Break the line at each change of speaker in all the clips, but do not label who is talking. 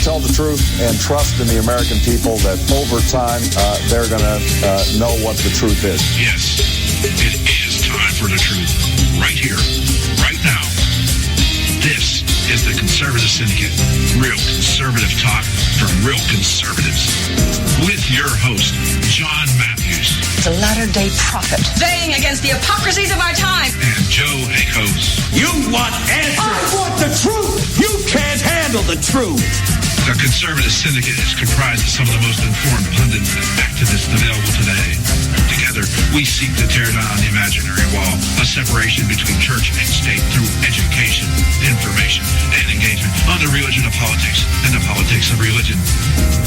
just tell the truth and trust in the American people that over time they're going to know what the truth is.
Yes, it is time for the truth. Right here, right now. This is the Conservative Syndicate. Real conservative talk from real conservatives. With your host, John Matthews.
The latter-day prophet. Baying against the hypocrisies of our time.
And Joe Akos.
You want answers. I want the truth. You can't handle the truth.
The Conservative Syndicate is comprised of some of the most informed pundits and activists available today. Together, we seek to tear down the imaginary wall, a separation between church and state through education, information, and engagement on the religion of politics and the politics of religion.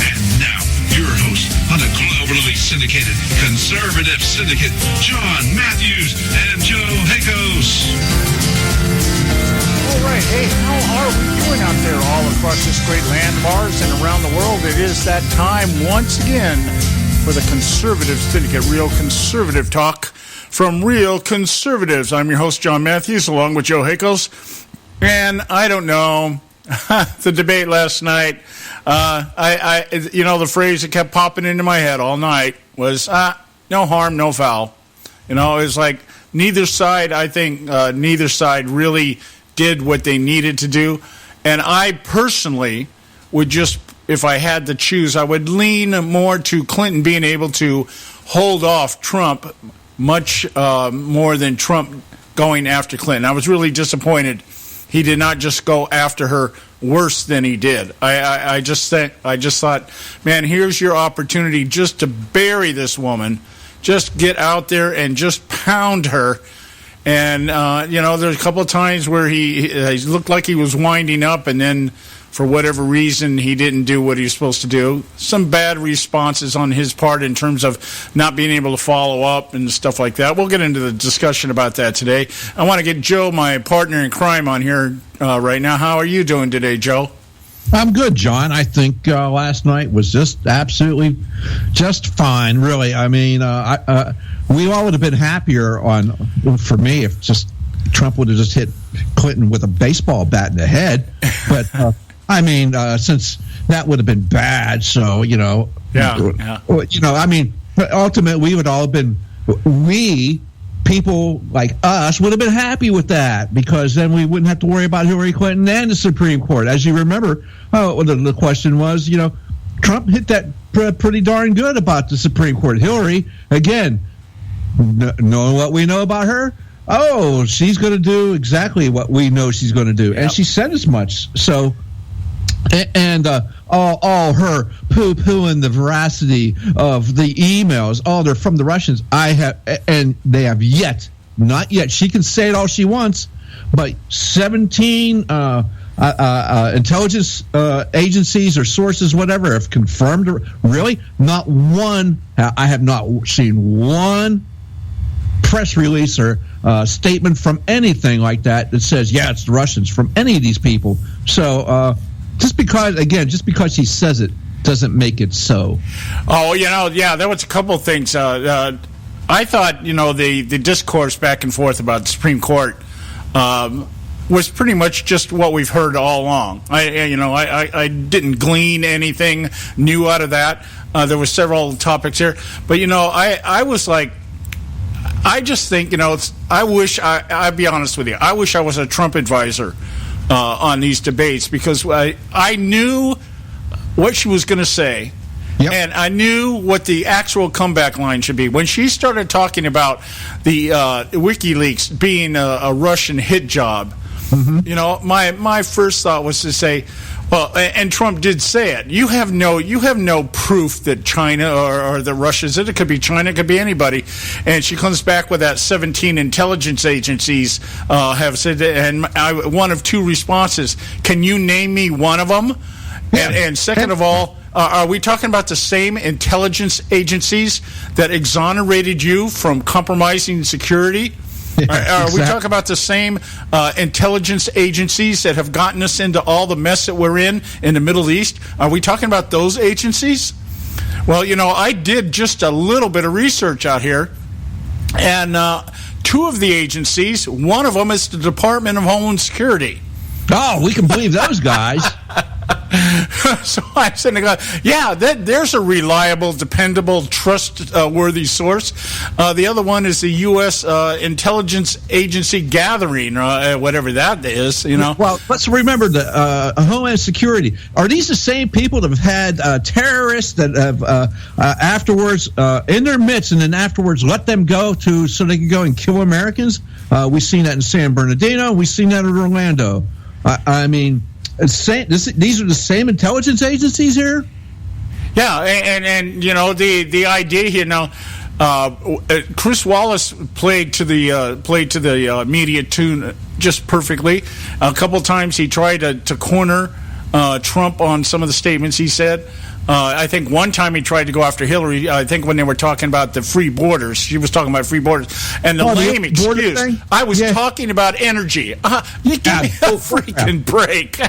And now, your host on the globally syndicated Conservative Syndicate, John Matthews and Joe Akos.
All right, hey, how are we doing out there all across this great land of ours and around the world? It is that time once again for the Conservative Syndicate, real conservative talk from real conservatives. I'm your host, John Matthews, along with Joe Akos. And I don't know, the debate last night, the phrase that kept popping into my head all night was, no harm, no foul. You know, it was like neither side really did what they needed to do. And I personally would just, if I had to choose, I would lean more to Clinton being able to hold off Trump much more than Trump going after Clinton. I was really disappointed he did not just go after her worse than he did. I just thought, man, here's your opportunity just to bury this woman. Just get out there and just pound her. And, there's a couple of times where he looked like he was winding up, and then for whatever reason, he didn't do what he was supposed to do. Some bad responses on his part in terms of not being able to follow up and stuff like that. We'll get into the discussion about that today. I want to get Joe, my partner in crime, on here right now. How are you doing today, Joe?
I'm good, John. I think last night was just absolutely just fine, really. I mean, we all would have been happier for me if just Trump would have just hit Clinton with a baseball bat in the head. But, since that would have been bad, so, ultimately we would all have been, people like us would have been happy with that, because then we wouldn't have to worry about Hillary Clinton and the Supreme Court. As you remember, the question was, Trump hit that pretty darn good about the Supreme Court. Hillary, again, knowing what we know about her, she's going to do exactly what we know she's going to do. Yep. And she said as much. So, and all her poo-pooing the veracity of the emails, they're from the Russians. And they have not yet. She can say it all she wants, but 17 intelligence agencies or sources, whatever, have confirmed. Really, not one. I have not seen one press release or statement from anything like that says, it's the Russians, from any of these people. So just because he says it doesn't make it so. There was a couple of things. I thought, the discourse back and forth about the Supreme Court was pretty much just what we've heard all along. I didn't glean anything new out of that. There were several topics here. But, I was like, I just think, I'll be honest with you, I wish I was a Trump advisor on these debates, because I knew what she was going to say. Yep. And I knew what the actual comeback line should be. When she started talking about the WikiLeaks being a Russian hit job, my first thought was to say, well, and Trump did say it. You have no proof that China or the Russians, it could be China, it could be anybody. And she comes back with that 17 intelligence agencies have said, and one of two responses. Can you name me one of them? Yeah. And second of all, are we talking about the same intelligence agencies that exonerated you from compromising security? Are we talking about the same intelligence agencies that have gotten us into all the mess that we're in the Middle East? Are we talking about those agencies? Well, I did just a little bit of research out here, and two of the agencies, one of them is the Department of Homeland Security. Oh, we can believe those guys.
So I'm sitting there going, yeah, there's a reliable, dependable, trustworthy source. The other one is the U.S. Intelligence Agency gathering, whatever that is, you know.
Well, let's remember the Homeland Security. Are these the same people that have had terrorists that have afterwards in their midst and then afterwards let them go so they can go and kill Americans? We've seen that in San Bernardino. We've seen that in Orlando. I mean, these are the same intelligence agencies here.
Yeah, and you know the idea here now. Chris Wallace played to the media tune just perfectly. A couple times he tried to corner Trump on some of the statements he said. I think one time he tried to go after Hillary. I think when they were talking about the free borders, she was talking about free borders, and the lame excuse. I was talking about energy. You give me a freaking break.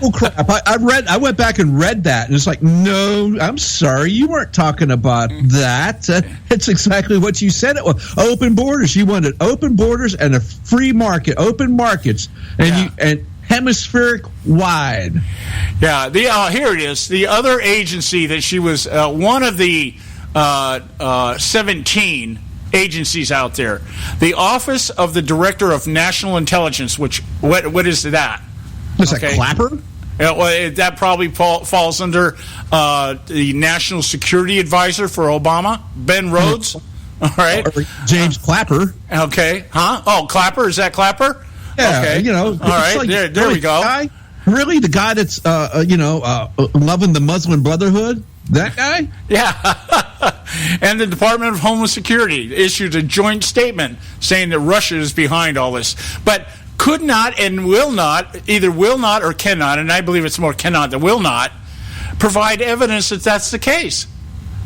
Oh crap! I went back and read that, and it's like, no, I'm sorry, you weren't talking about that. It's exactly what you said. It was open borders. You wanted open borders and a free market, open markets, and hemispheric wide.
Yeah, here it is. The other agency that she was one of the 17 agencies out there, the Office of the Director of National Intelligence. Which what is that?
Is that Clapper?
Well, that probably falls under the National Security Advisor for Obama, Ben Rhodes. All right,
or James Clapper.
Okay, huh? Oh, Clapper, is that Clapper?
Yeah,
okay.
You know,
all right,
like,
there we go.
Really, the guy that's loving the Muslim Brotherhood, that guy?
Yeah. And the Department of Homeland Security issued a joint statement saying that Russia is behind all this, but could not and will not, either will not or cannot, and I believe it's more cannot than will not, provide evidence that that's the case.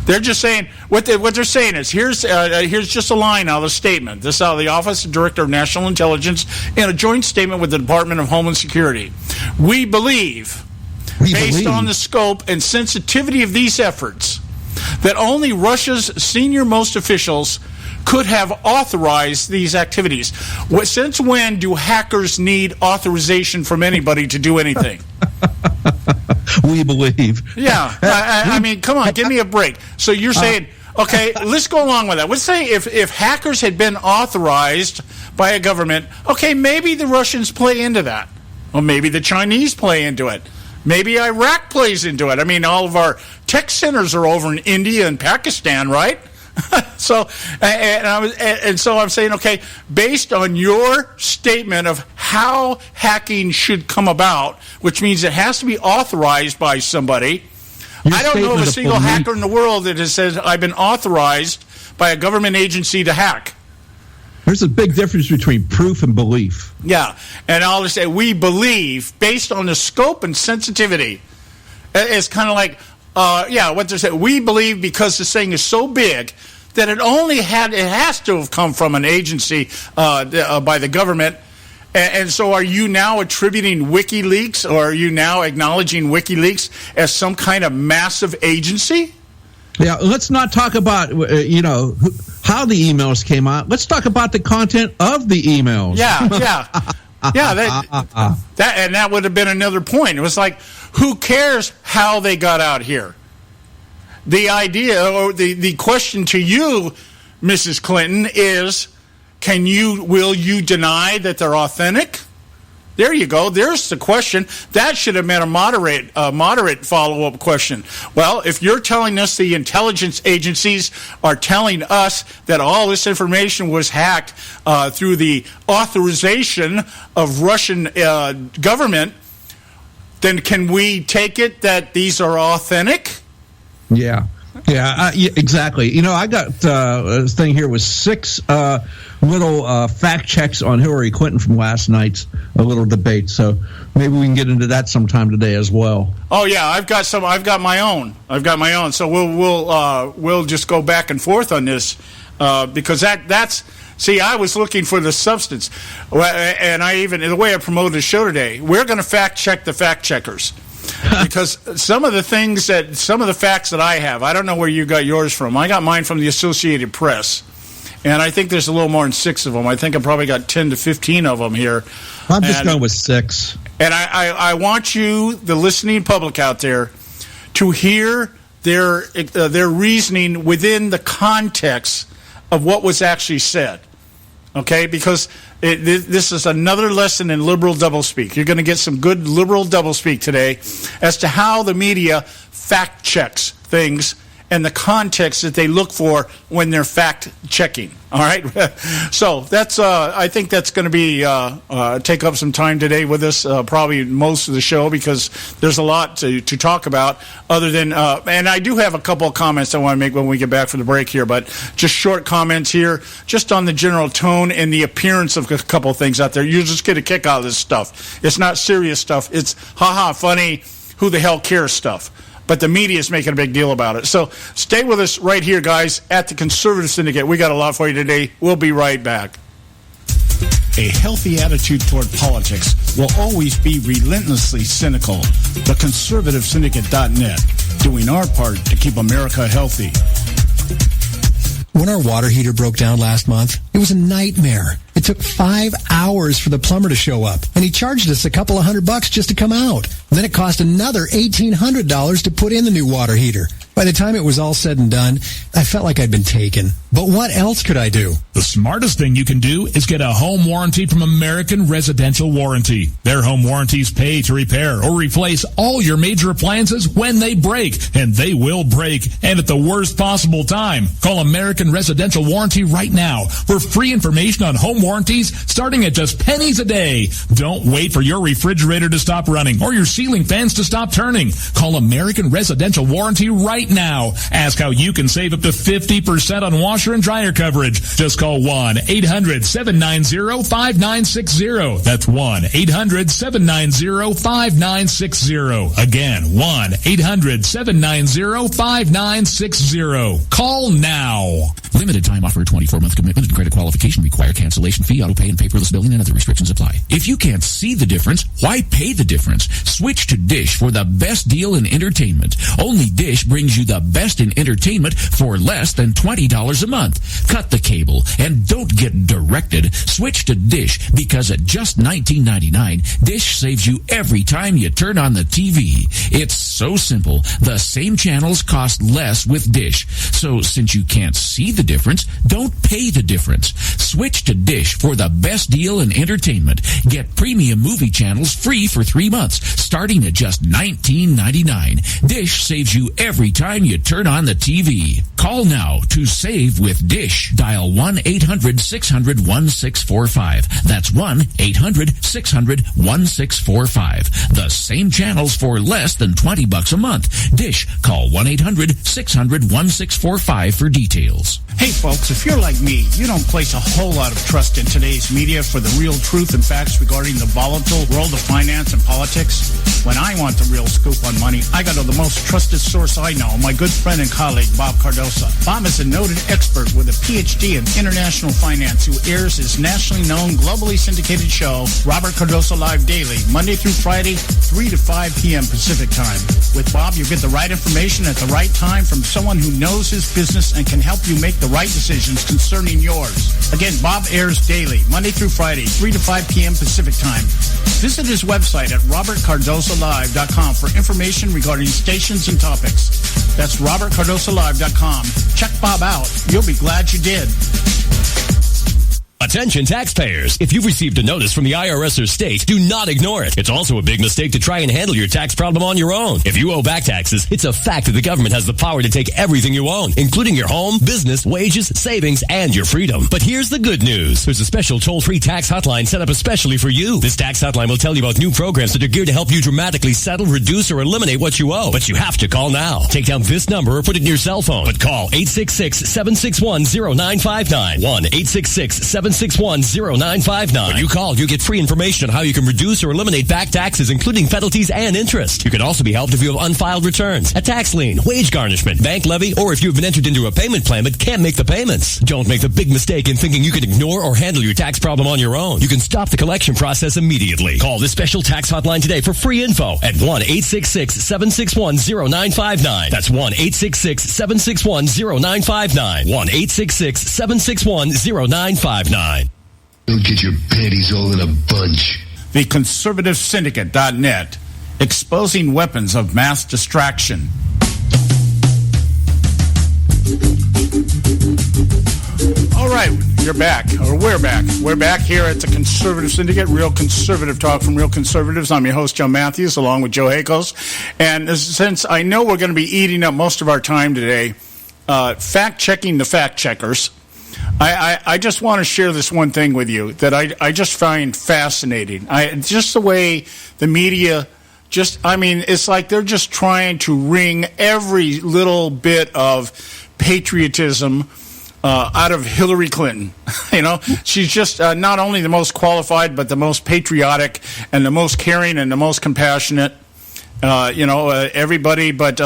They're just saying what they're saying is here's just a line out of the statement. This is out of the Office of Director of National Intelligence in a joint statement with the Department of Homeland Security. We believe, based on the scope and sensitivity of these efforts, that only Russia's senior-most officials could have authorized these activities. Since when do hackers need authorization from anybody to do anything?
We believe.
Yeah. I mean, come on, give me a break. So you're saying, okay, let's go along with that. Let's say if hackers had been authorized by a government, okay, maybe the Russians play into that. Or maybe the Chinese play into it. Maybe Iraq plays into it. I mean, all of our tech centers are over in India and Pakistan, right? So I'm saying, okay, based on your statement of how hacking should come about, which means it has to be authorized by somebody. I don't know of a single hacker in the world that has said, I've been authorized by a government agency to hack.
There's a big difference between proof and belief.
Yeah, and I'll just say we believe based on the scope and sensitivity. It's kind of like, what they're saying. We believe because this thing is so big that it has to have come from an agency by the government. And so are you now attributing WikiLeaks, or are you now acknowledging WikiLeaks as some kind of massive agency?
Yeah, let's not talk about, how the emails came out. Let's talk about the content of the emails.
Yeah. That would have been another point. It was like, who cares how they got out here? The idea, or the question to you, Mrs. Clinton, is, will you deny that they're authentic? There you go. There's the question. That should have been a moderate follow-up question. Well, if you're telling us the intelligence agencies are telling us that all this information was hacked through the authorization of Russian government, then can we take it that these are authentic?
Yeah, exactly. I got this thing here with 6 little fact checks on Hillary Clinton from last night's little debate. So maybe we can get into that sometime today as well.
Oh yeah, I've got my own. So we'll just go back and forth on this because that's. See, I was looking for the substance, and the way I promoted the show today, we're going to fact check the fact checkers. Because some of the facts that I have, I don't know where you got yours from. I got mine from the Associated Press. And I think there's a little more than 6 of them. I think I probably got 10 to 15 of them here.
I'm just going with 6.
And I want you, the listening public out there, to hear their reasoning within the context of what was actually said. Okay? Because this is another lesson in liberal doublespeak. You're going to get some good liberal doublespeak today as to how the media fact checks things and the context that they look for when they're fact-checking, all right? So that's I think that's going to be take up some time today with us, probably most of the show, because there's a lot to talk about other than and I do have a couple of comments I want to make when we get back from the break here, but just short comments here, just on the general tone and the appearance of a couple of things out there. You just get a kick out of this stuff. It's not serious stuff. It's ha-ha, funny, who the hell cares stuff. But the media is making a big deal about it. So stay with us right here, guys, at the Conservative Syndicate. We got a lot for you today. We'll be right back.
A healthy attitude toward politics will always be relentlessly cynical. TheConservativeSyndicate.net, doing our part to keep America healthy.
When our water heater broke down last month, it was a nightmare. It took 5 hours for the plumber to show up, and he charged us a couple of $100 just to come out. And then it cost another $1,800 to put in the new water heater. By the time it was all said and done, I felt like I'd been taken. But what else could I do?
The smartest thing you can do is get a home warranty from American Residential Warranty. Their home warranties pay to repair or replace all your major appliances when they break, and they will break, and at the worst possible time. Call American Residential Warranty right now for free information on home warranties starting at just pennies a day. Don't wait for your refrigerator to stop running or your ceiling fans to stop turning. Call American Residential Warranty right now. Ask how you can save up to 50% on washer and dryer coverage. Just call 1-800-790-5960. That's 1-800-790-5960. Again, 1-800-790-5960. Call now.
Limited time offer, 24-month commitment and credit qualification require cancellation fee, auto pay, and paperless billing, and other restrictions apply. If you can't see the difference, why pay the difference? Switch to Dish for the best deal in entertainment. Only Dish brings you the best in entertainment for less than $20 a month. Cut the cable and don't get directed. Switch to Dish because at just $19.99, Dish saves you every time you turn on the TV. It's so simple. The same channels cost less with Dish. So since you can't see the difference, don't pay the difference. Switch to Dish for the best deal in entertainment. Get premium movie channels free for 3 months, starting at just $19.99. Dish saves you every time you turn on the TV. Call now to save with Dish. Dial 1-800-600-1645. That's 1-800-600-1645. The same channels for less than $20 a month. Dish. Call 1-800-600-1645 for details.
Hey, folks, if you're like me, you don't place a whole lot of trust in today's media for the real truth and facts regarding the volatile world of finance and politics. When I want the real scoop on money, I go to the most trusted source I know, my good friend and colleague, Bob Cardoso. Bob is a noted expert with a PhD in international finance who airs his nationally known, globally syndicated show, Robert Cardoso Live Daily, Monday through Friday, 3 to 5 p.m. Pacific time. With Bob, you get the right information at the right time from someone who knows his business and can help you make the right decisions concerning yours. Again, Bob airs daily, Monday through Friday, 3 to 5 p.m. Pacific time. Visit his website at robertcardosolive.com for information regarding stations and topics. That's robertcardosolive.com. Check Bob out. You'll be glad you did.
Attention taxpayers. If you've received a notice from the IRS or state, do not ignore it. It's also a big mistake to try and handle your tax problem on your own. If you owe back taxes, it's a fact that the government has the power to take everything you own, including your home, business, wages, savings, and your freedom. But here's the good news. There's a special toll-free tax hotline set up especially for you. This tax hotline will tell you about new programs that are geared to help you dramatically settle, reduce, or eliminate what you owe. But you have to call now. Take down this number or put it in your cell phone. But call 866-761-0959. 1-866-761-0959. 1-866-761-0959. When you call, you get free information on how you can reduce or eliminate back taxes, including penalties and interest. You can also be helped if you have unfiled returns, a tax lien, wage garnishment, bank levy, or if you've been entered into a payment plan but can't make the payments. Don't make the big mistake in thinking you can ignore or handle your tax problem on your own. You can stop the collection process immediately. Call this special tax hotline today for free info at 1-866-761-0959. That's 1-866-761-0959. 1-866-761-0959.
Don't get your panties all in a bunch.
The Conservative Syndicate.net, exposing weapons of mass distraction. All right, you're back, or we're back. We're back here at the Conservative Syndicate, Real Conservative Talk from Real Conservatives. I'm your host, Joe Matthews, along with Joe Hakos. And since I know we're going to be eating up most of our time today, fact-checking the fact-checkers, I just want to share this one thing with you that I just find fascinating. Just the way the media it's like they're just trying to wring every little bit of patriotism out of Hillary Clinton. She's just not only the most qualified, but the most patriotic and the most caring and the most compassionate. Everybody but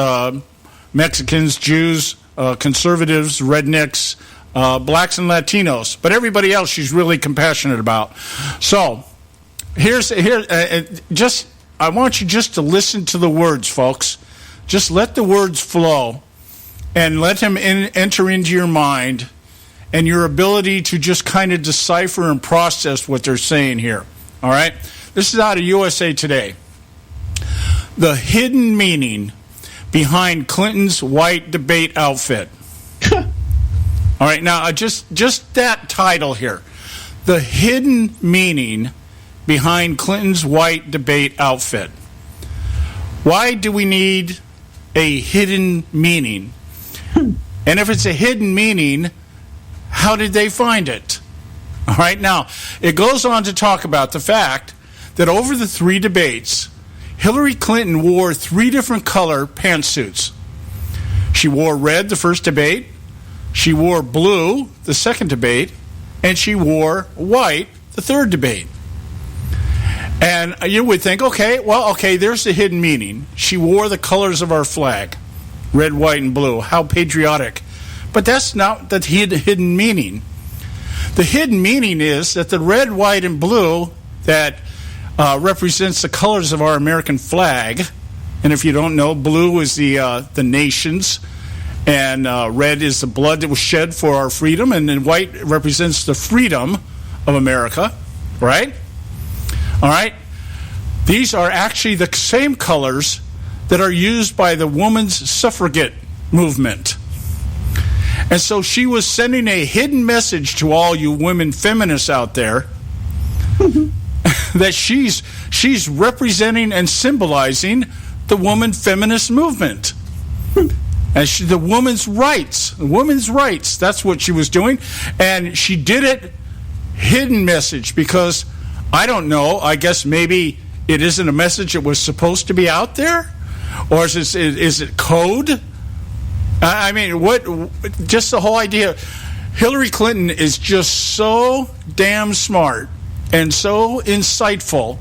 Mexicans, Jews, conservatives, rednecks, blacks and Latinos, but everybody else she's really compassionate about. So I want you just to listen to the words, folks. Just let the words flow and let him enter into your mind and your ability to just kind of decipher and process what they're saying here. All right? This is out of USA Today. The hidden meaning behind Clinton's white debate outfit. All right, now just that title here. The hidden meaning behind Clinton's white debate outfit. Why do we need a hidden meaning? And if it's a hidden meaning, how did they find it? All right, now, it goes on to talk about the fact that over the 3 debates, Hillary Clinton wore 3 different color pantsuits. She wore red the first debate, she wore blue the second debate, and she wore white the third debate. And you would think, okay, there's the hidden meaning. She wore the colors of our flag, red, white, and blue. How patriotic. But that's not the hidden meaning. The hidden meaning is that the red, white, and blue that represents the colors of our American flag. And if you don't know, blue is the nation's, and red is the blood that was shed for our freedom, and then white represents the freedom of America, right? All right? These are actually the same colors that are used by the women's suffragette movement. And so she was sending a hidden message to all you women feminists out there that she's representing and symbolizing the woman feminist movement. And the women's rights, that's what she was doing. And she did it hidden message because, I don't know, I guess maybe it isn't a message that was supposed to be out there? Or is it code? I mean, just the whole idea. Hillary Clinton is just so damn smart and so insightful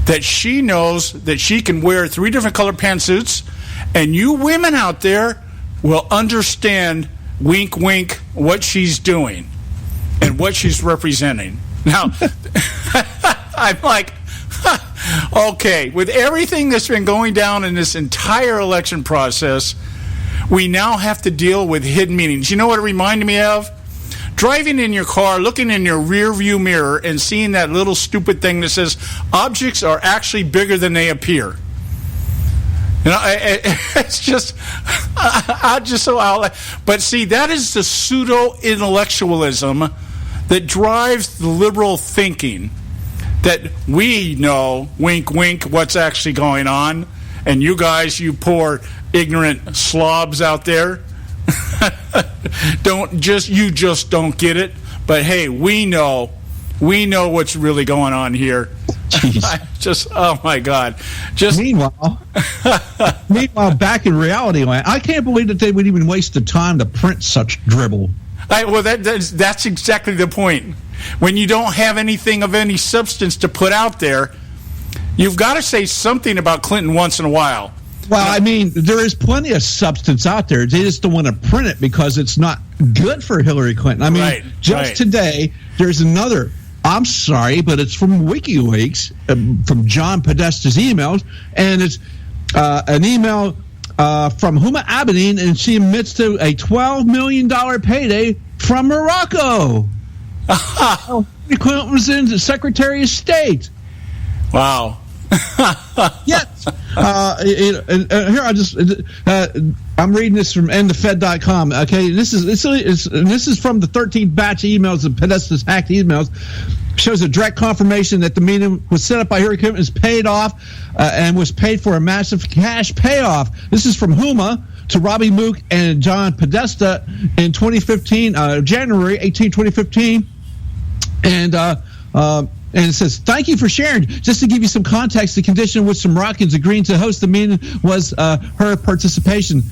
that she knows that she can wear 3 different color pantsuits, and you women out there will understand, wink, wink, what she's doing and what she's representing. Now, I'm like, okay, with everything that's been going down in this entire election process, we now have to deal with hidden meanings. You know what it reminded me of? Driving in your car, looking in your rear view mirror, and seeing that little stupid thing that says, objects are actually bigger than they appear. You know, it's just, but see, that is the pseudo-intellectualism that drives the liberal thinking, that we know, wink, wink, what's actually going on, and you guys, you poor ignorant slobs out there, you just don't get it. But hey, we know what's really going on here. Oh my God! Meanwhile,
back in reality land, I can't believe that they would even waste the time to print such dribble.
That's exactly the point. when you don't have anything of any substance to put out there, you've got to say something about Clinton once in a while.
Well, I mean, there is plenty of substance out there. They just don't want to print it because it's not good for Hillary Clinton. I mean, today, there's another, I'm sorry, but it's from WikiLeaks, from John Podesta's emails, and it's an email from Huma Abedin, and she admits to a $12 million payday from Morocco. Hillary Clinton was in the Secretary of State.
Wow.
Yes. Here I'm reading this from endthefed.com. Okay, this is from the 13th batch of emails of Podesta's hacked emails. Shows a direct confirmation that the meeting was set up by Hillary Clinton, is paid off, and was paid for a massive cash payoff. This is from Huma to Robbie Mook and John Podesta in 2015, January 18, 2015, and it says, thank you for sharing. Just to give you some context, the condition which some Moroccans agreed to host the meeting was her participation.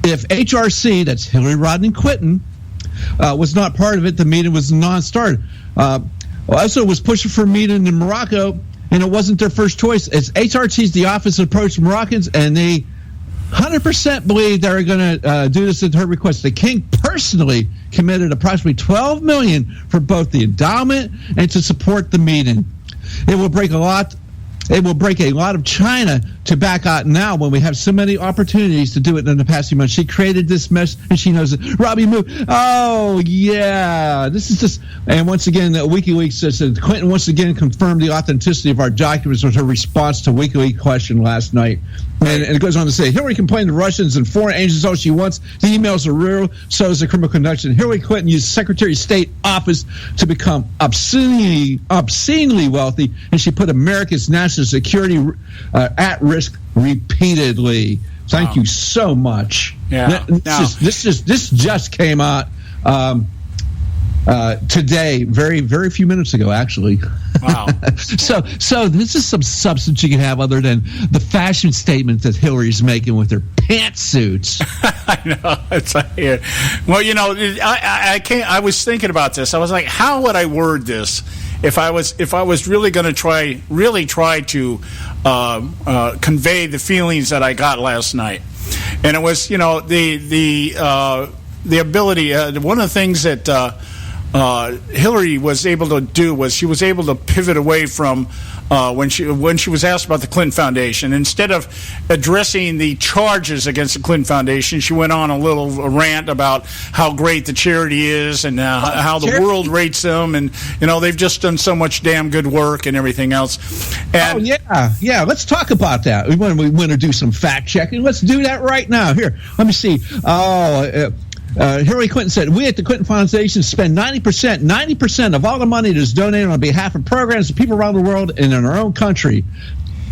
If HRC, that's Hillary Rodham Clinton, was not part of it, the meeting was non-starter. Also was pushing for a meeting in Morocco, and it wasn't their first choice. It's HRT's the office approached Moroccans, and they 100% believe they're going to do this at her request. The king personally committed approximately $12 million for both the endowment and to support the meeting. It will break a lot of China to back out now when we have so many opportunities to do it in the past few months. She created this mess, and she knows it. Robbie Mook, oh, yeah. This is just, and once again, WikiLeaks says that Clinton once again confirmed the authenticity of our documents with her response to WikiLeaks question last night. And it goes on to say, Hillary complained to Russians and foreign agents all she wants. The emails are real, so is the criminal connection. Hillary Clinton used Secretary of State office to become obscenely wealthy, and she put America's national security at risk repeatedly. Thank you so much.
Yeah.
This just came out today, very, very few minutes ago, actually.
Wow.
So this is some substance you can have other than the fashion statement that Hillary's making with her pantsuits.
I know. It's like, well, you know, I can't. I was thinking about this. I was like, how would I word this if I was really going to try to convey the feelings that I got last night? And it was, you know, the ability. One of the things that Hillary was able to do was she was able to pivot away from when she was asked about the Clinton Foundation. Instead of addressing the charges against the Clinton Foundation, she went on a little rant about how great the charity is and how the world rates them, and you know they've just done so much damn good work and everything else. And
yeah. Let's talk about that. We want to do some fact checking. Let's do that right now. Here, let me see. Hillary Clinton said, we at the Clinton Foundation spend 90% of all the money that is donated on behalf of programs to people around the world and in our own country.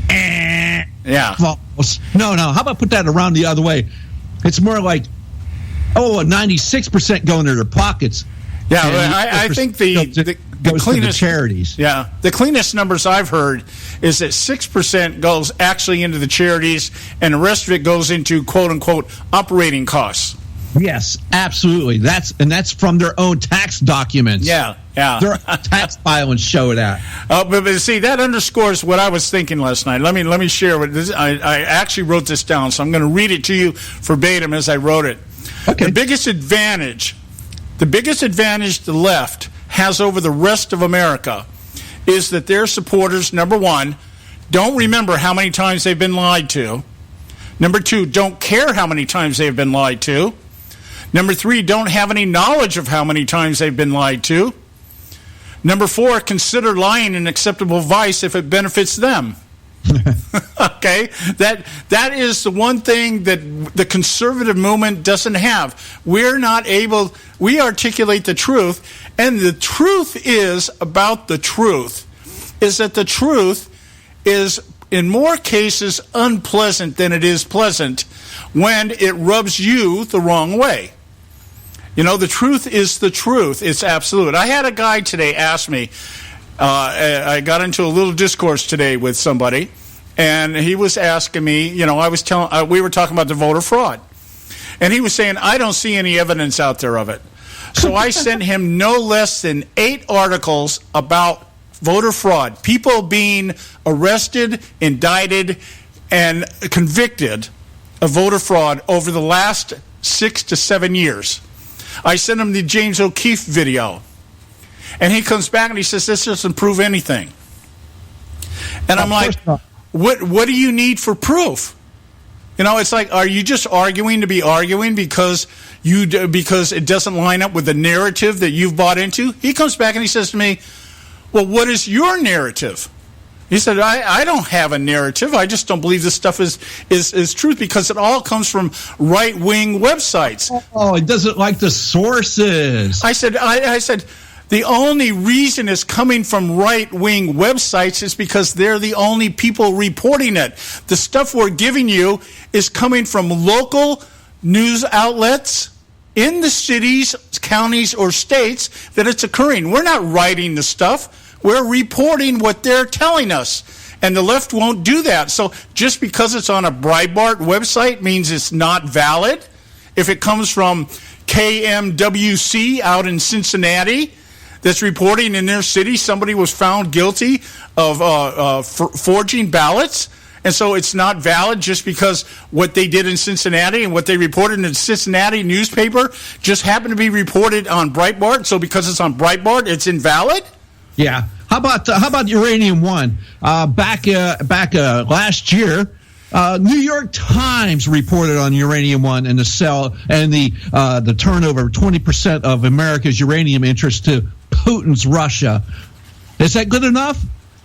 Yeah.
False. No. How about put that around the other way? It's more like, 96% go into their pockets.
Yeah, I think the cleanest
charities.
Yeah, the cleanest numbers I've heard is that 6% goes actually into the charities, and the rest of it goes into quote unquote operating costs.
Yes, absolutely. That's from their own tax documents.
Yeah.
Their tax filings show that.
But see, that underscores what I was thinking last night. Let me share what this. I actually wrote this down, so I'm going to read it to you verbatim as I wrote it.
Okay.
The biggest advantage the left has over the rest of America is that their supporters, number one, don't remember how many times they've been lied to. Number two, don't care how many times they've been lied to. Number three, don't have any knowledge of how many times they've been lied to. Number four, consider lying an acceptable vice if it benefits them. Okay? That is the one thing that the conservative movement doesn't have. We articulate the truth, and the truth is about the truth, is that the truth is in more cases unpleasant than it is pleasant when it rubs you the wrong way. You know, the truth is the truth. It's absolute. I had a guy today ask me, I got into a little discourse today with somebody, and he was asking me, you know, we were talking about the voter fraud. And he was saying, I don't see any evidence out there of it. So I sent him no less than 8 articles about voter fraud, people being arrested, indicted, and convicted of voter fraud over the last 6 to 7 years. I sent him the James O'Keefe video, and he comes back and he says, this doesn't prove anything. And I'm like, what do you need for proof? You know, it's like, are you just arguing to be arguing because it doesn't line up with the narrative that you've bought into? He comes back and he says to me, well, what is your narrative? He said, I don't have a narrative. I just don't believe this stuff is truth because it all comes from right-wing websites.
Oh, it doesn't like the sources.
I said, the only reason it's coming from right-wing websites is because they're the only people reporting it. The stuff we're giving you is coming from local news outlets in the cities, counties, or states that it's occurring. We're not writing the stuff. We're reporting what they're telling us. And the left won't do that. So just because it's on a Breitbart website means it's not valid. If it comes from KMWC out in Cincinnati that's reporting in their city somebody was found guilty of forging ballots, and so it's not valid just because what they did in Cincinnati and what they reported in the Cincinnati newspaper just happened to be reported on Breitbart. So because it's on Breitbart, it's invalid?
Yeah. How about Uranium One? Back last year, New York Times reported on Uranium One and the sale and the turnover of 20% of America's uranium interest to Putin's Russia. Is that good enough?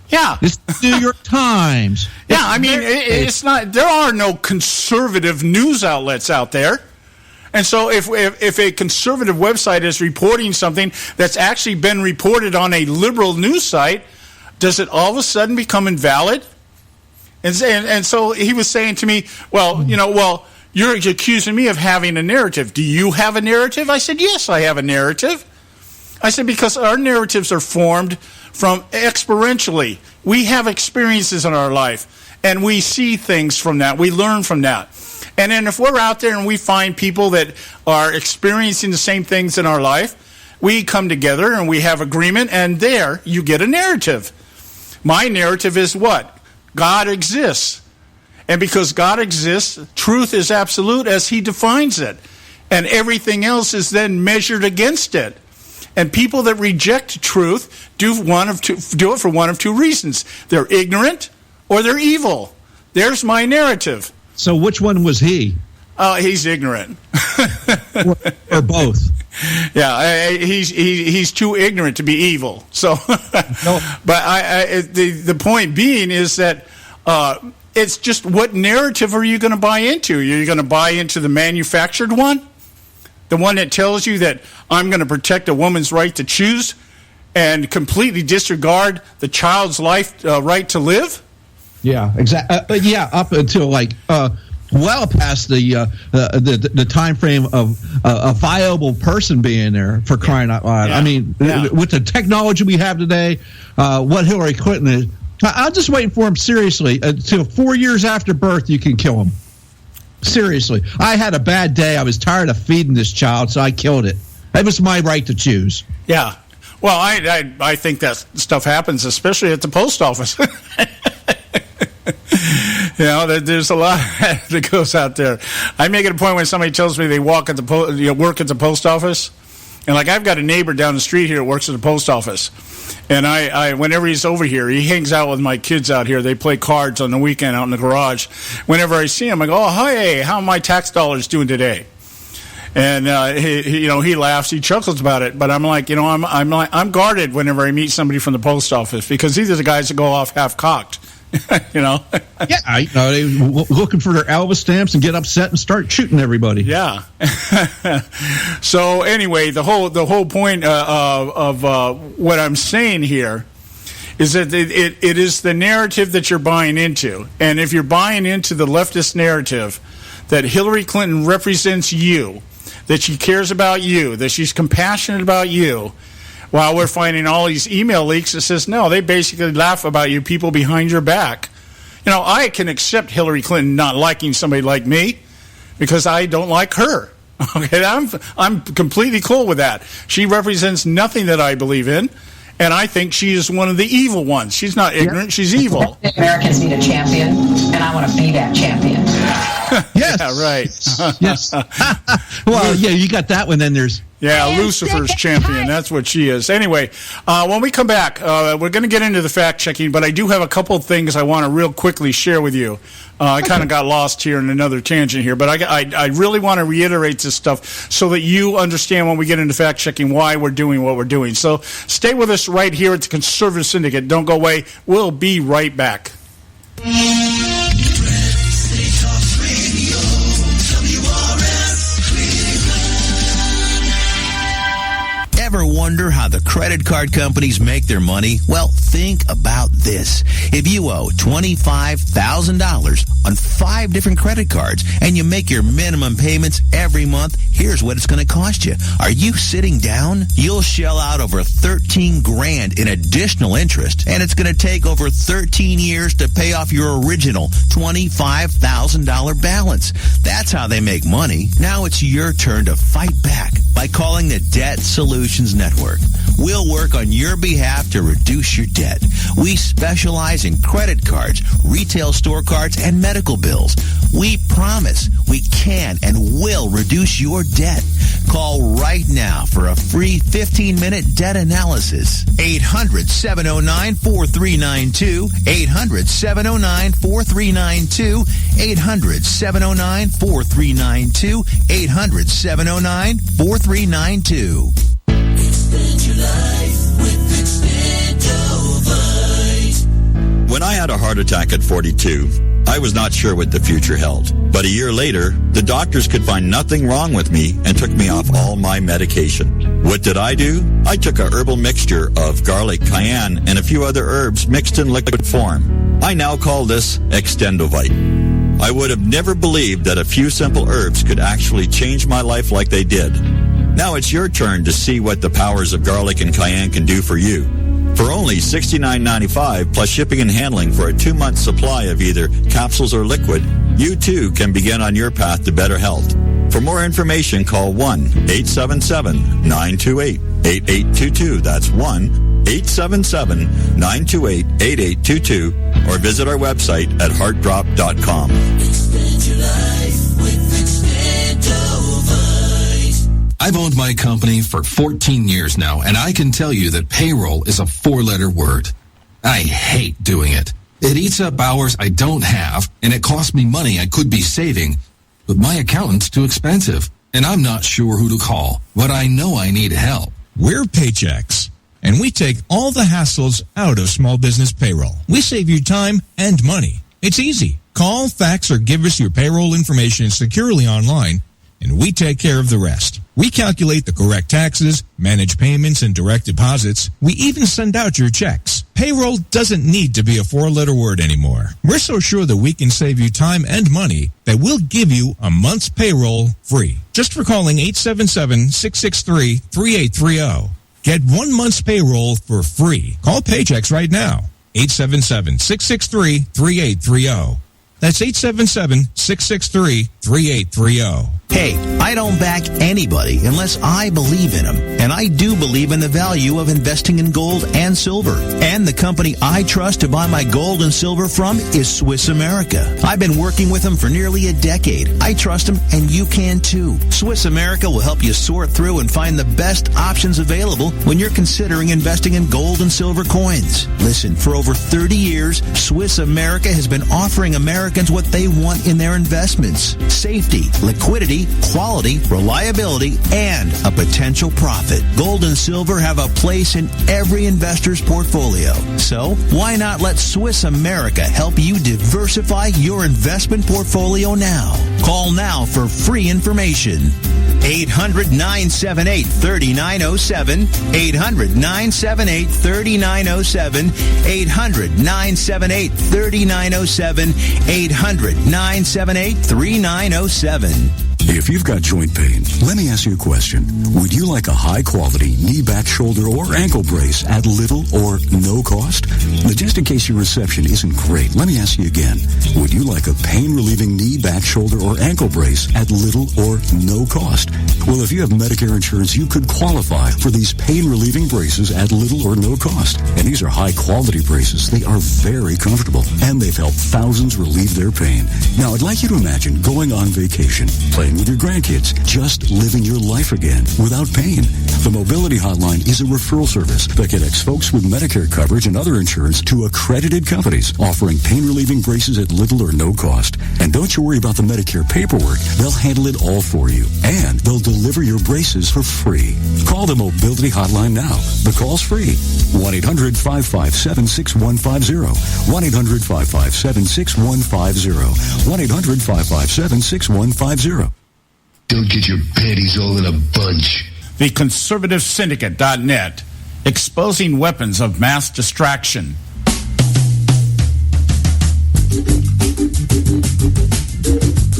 Yeah.
It's the New York Times.
Yeah, I mean, it's not. There are no conservative news outlets out there. And so if a conservative website is reporting something that's actually been reported on a liberal news site, does it all of a sudden become invalid? And so he was saying to me, well, you're accusing me of having a narrative. Do you have a narrative? I said, yes, I have a narrative. I said, because our narratives are formed from experientially. We have experiences in our life, and we see things from that. We learn from that. And then if we're out there and we find people that are experiencing the same things in our life, we come together and we have agreement, and there you get a narrative. My narrative is what? God exists. And because God exists, truth is absolute as he defines it. And everything else is then measured against it. And people that reject truth do it for one of two reasons. They're ignorant or they're evil. There's my narrative.
So which one was he?
He's ignorant.
Or both.
Yeah, he's too ignorant to be evil. So,
no.
But the point being is that it's just what narrative are you going to buy into? Are you going to buy into the manufactured one? The one that tells you that I'm going to protect a woman's right to choose and completely disregard the child's life right to live?
Yeah, exactly. Up until well past the time frame of a viable person being there, for crying out loud. Yeah. I mean, with the technology we have today, what Hillary Clinton is, I'm just waiting for him, seriously. Until 4 years after birth, you can kill him. Seriously. I had a bad day. I was tired of feeding this child, so I killed it. It was my right to choose.
Yeah. Well, I think that stuff happens, especially at the post office. There's a lot that goes out there. I make it a point when somebody tells me they work at the post office, and I've got a neighbor down the street here that works at the post office, and I whenever he's over here, he hangs out with my kids out here. They play cards on the weekend out in the garage. Whenever I see him, I go, "Oh, hey, how are my tax dollars doing today?" And he laughs, he chuckles about it. But I'm like, I'm guarded whenever I meet somebody from the post office, because these are the guys that go off half cocked.
Yeah, they're looking for their Elvis stamps and get upset and start shooting everybody.
Yeah. So anyway, the whole point of what I'm saying here is that it is the narrative that you're buying into, and if you're buying into the leftist narrative that Hillary Clinton represents you, that she cares about you, that she's compassionate about you. While we're finding all these email leaks that says, no, they basically laugh about you people behind your back. I can accept Hillary Clinton not liking somebody like me because I don't like her. Okay, I'm completely cool with that. She represents nothing that I believe in, and I think she is one of the evil ones. She's not ignorant; she's evil.
Americans need a champion, and I want to be that champion.
Yes.
Yeah, right.
Yes. Well, yeah, you got that one. Then there's
Lucifer's champion. That's what she is. Anyway, when we come back, we're going to get into the fact checking, but I do have a couple of things I want to real quickly share with you. I kind of got lost here in another tangent here, but I really want to reiterate this stuff so that you understand when we get into fact checking why we're doing what we're doing. So stay with us right here at the Conservative Syndicate. Don't go away. We'll be right back.
Ever wonder how the credit card companies make their money? Well, think about this. If you owe $25,000 on 5 different credit cards and you make your minimum payments every month, here's what it's going to cost you. Are you sitting down? You'll shell out over $13,000 in additional interest, and it's going to take over 13 years to pay off your original $25,000 balance. That's how they make money. Now it's your turn to fight back by calling the Debt Solutions Network. We'll work on your behalf to reduce your debt. We specialize in credit cards, retail store cards, and medical bills. We promise we can and will reduce your debt. Call right now for a free 15-minute debt analysis. 800-709-4392. 800-709-4392. 800-709-4392. 800-709-4392.
Expand your life with Expandovite.
When I had a heart attack at 42, I was not sure what the future held. But a year later, the doctors could find nothing wrong with me and took me off all my medication. What did I do? I took a herbal mixture of garlic, cayenne, and a few other herbs mixed in liquid form. I now call this Extendovite. I would have never believed that a few simple herbs could actually change my life like they did. Now it's your turn to see what the powers of garlic and cayenne can do for you. For only $69.95 plus shipping and handling for a 2-month supply of either capsules or liquid, you too can begin on your path to better health. For more information, call 1-877-928-8822. That's 1-877-928-8822. Or visit our website at heartdrop.com.
Expand your life with Expandovite.
I've owned my company for 14 years now, and I can tell you that payroll is a 4-letter word. I hate doing it. It eats up hours I don't have, and it costs me money I could be saving. But my accountant's too expensive, and I'm not sure who to call. But I know I need help.
We're Paychex, and we take all the hassles out of small business payroll. We save you time and money. It's easy. Call, fax, or give us your payroll information securely online, and we take care of the rest. We calculate the correct taxes, manage payments and direct deposits. We even send out your checks. Payroll doesn't need to be a 4-letter word anymore. We're so sure that we can save you time and money that we'll give you a month's payroll free. Just for calling 877-663-3830. Get 1 month's payroll for free. Call Paychex right now. 877-663-3830. That's 877-663-3830.
Hey, I don't back anybody unless I believe in them. And I do believe in the value of investing in gold and silver. And the company I trust to buy my gold and silver from is Swiss America. I've been working with them for nearly a decade. I trust them, and you can too. Swiss America will help you sort through and find the best options available when you're considering investing in gold and silver coins. Listen, for over 30 years, Swiss America has been offering Americans what they want in their investments: safety, liquidity, quality, reliability, and a potential profit. Gold and silver have a place in every investor's portfolio. So why not let Swiss America help you diversify your investment portfolio now? Call now for free information. 800-978-3907. 800-978-3907. 800-978-3907. 800-978-3907.
If you've got joint pain, let me ask you a question. Would you like a high-quality knee, back, shoulder, or ankle brace at little or no cost? But just in case your reception isn't great, let me ask you again. Would you like a pain-relieving knee, back, shoulder, or ankle brace at little or no cost? Well, if you have Medicare insurance, you could qualify for these pain-relieving braces at little or no cost. And these are high-quality braces. They are very comfortable, and they've helped thousands relieve their pain. Now, I'd like you to imagine going on vacation, playing with your grandkids, just living your life again without pain. The Mobility Hotline is a referral service that connects folks with Medicare coverage and other insurance to accredited companies offering pain-relieving braces at little or no cost. And don't you worry about the Medicare paperwork. They'll handle it all for you. And they'll deliver your braces for free. Call the Mobility Hotline now. The call's free. 1-800-557-6150. 1-800-557-6150. 1-800-557-6150.
Don't get your panties all in a bunch.
The Conservative Syndicate.net, exposing weapons of mass distraction.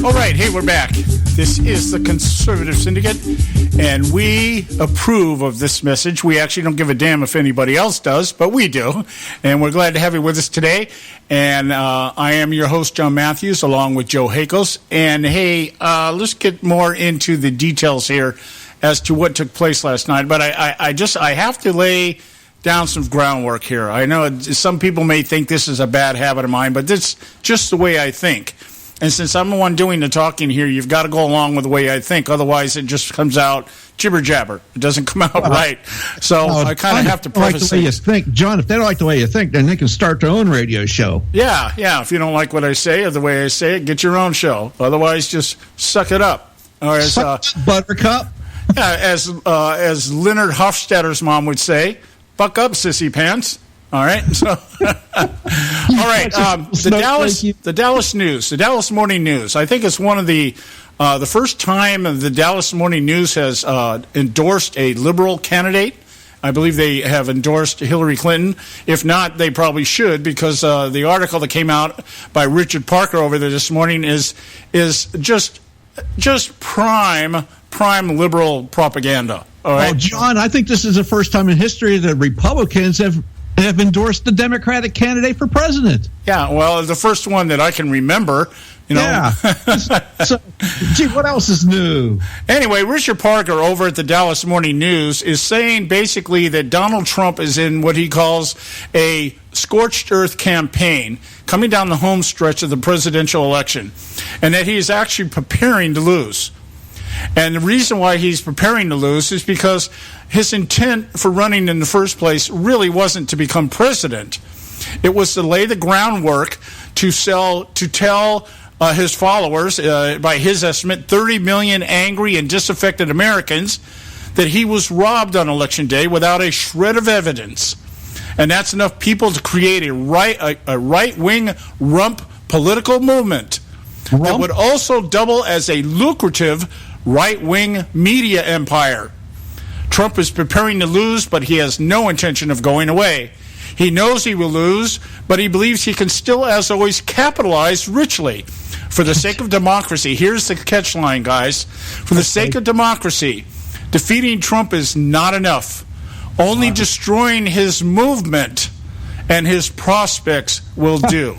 All right, hey, we're back. This is the Conservative Syndicate, and we approve of this message. We actually don't give a damn if anybody else does, but we do. And we're glad to have you with us today. And I am your host, John Matthews, along with Joe Hakos. And hey, let's get more into the details here as to what took place last night. But I have to lay down some groundwork here. I know some people may think this is a bad habit of mine, but this is just the way I think. And since I'm the one doing the talking here, you've got to go along with the way I think. Otherwise, it just comes out jibber-jabber. It doesn't come out right. So I kind of have to preface
the way you think. John, if they don't like the way you think, then they can start their own radio show.
Yeah. If you don't like what I say or the way I say it, get your own show. Otherwise, just suck it up. Or as,
Buttercup?
Yeah, as Leonard Hofstadter's mom would say, buck up, sissy pants. All right. So, all right. The Dallas News, the Dallas Morning News. I think it's one of the first time the Dallas Morning News has endorsed a liberal candidate. I believe they have endorsed Hillary Clinton. If not, they probably should, because the article that came out by Richard Parker over there this morning is just prime liberal propaganda. All right.
Oh, John, I think this is the first time in history that Republicans have endorsed the Democratic candidate for president.
Yeah, well, the first one that I can remember, you know.
Yeah. So, gee, what else is new?
Anyway, Richard Parker over at the Dallas Morning News is saying basically that Donald Trump is in what he calls a scorched earth campaign coming down the home stretch of the presidential election, and that he is actually preparing to lose. And the reason why he's preparing to lose is because his intent for running in the first place really wasn't to become president. It was to lay the groundwork to tell his followers, by his estimate, 30 million angry and disaffected Americans, that he was robbed on Election Day without a shred of evidence. And that's enough people to create a right-wing rump political movement that would also double as a lucrative right-wing media empire. Trump is preparing to lose, but he has no intention of going away. He knows he will lose, but he believes he can still, as always, capitalize richly. For the sake of democracy, here's the catchline, guys. For the sake of democracy, defeating Trump is not enough. Only destroying his movement and his prospects will do.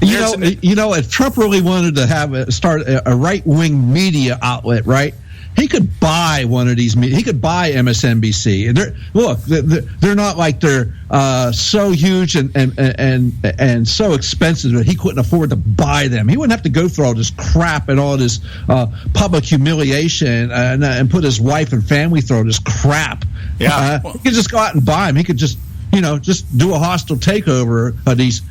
If Trump really wanted to start a right-wing media outlet, right? He could buy one of these. He could buy MSNBC. They're not like they're so huge and so expensive that he couldn't afford to buy them. He wouldn't have to go through all this crap and all this public humiliation and put his wife and family through all this crap.
Yeah,
he could just go out and buy them. He could just do a hostile takeover of these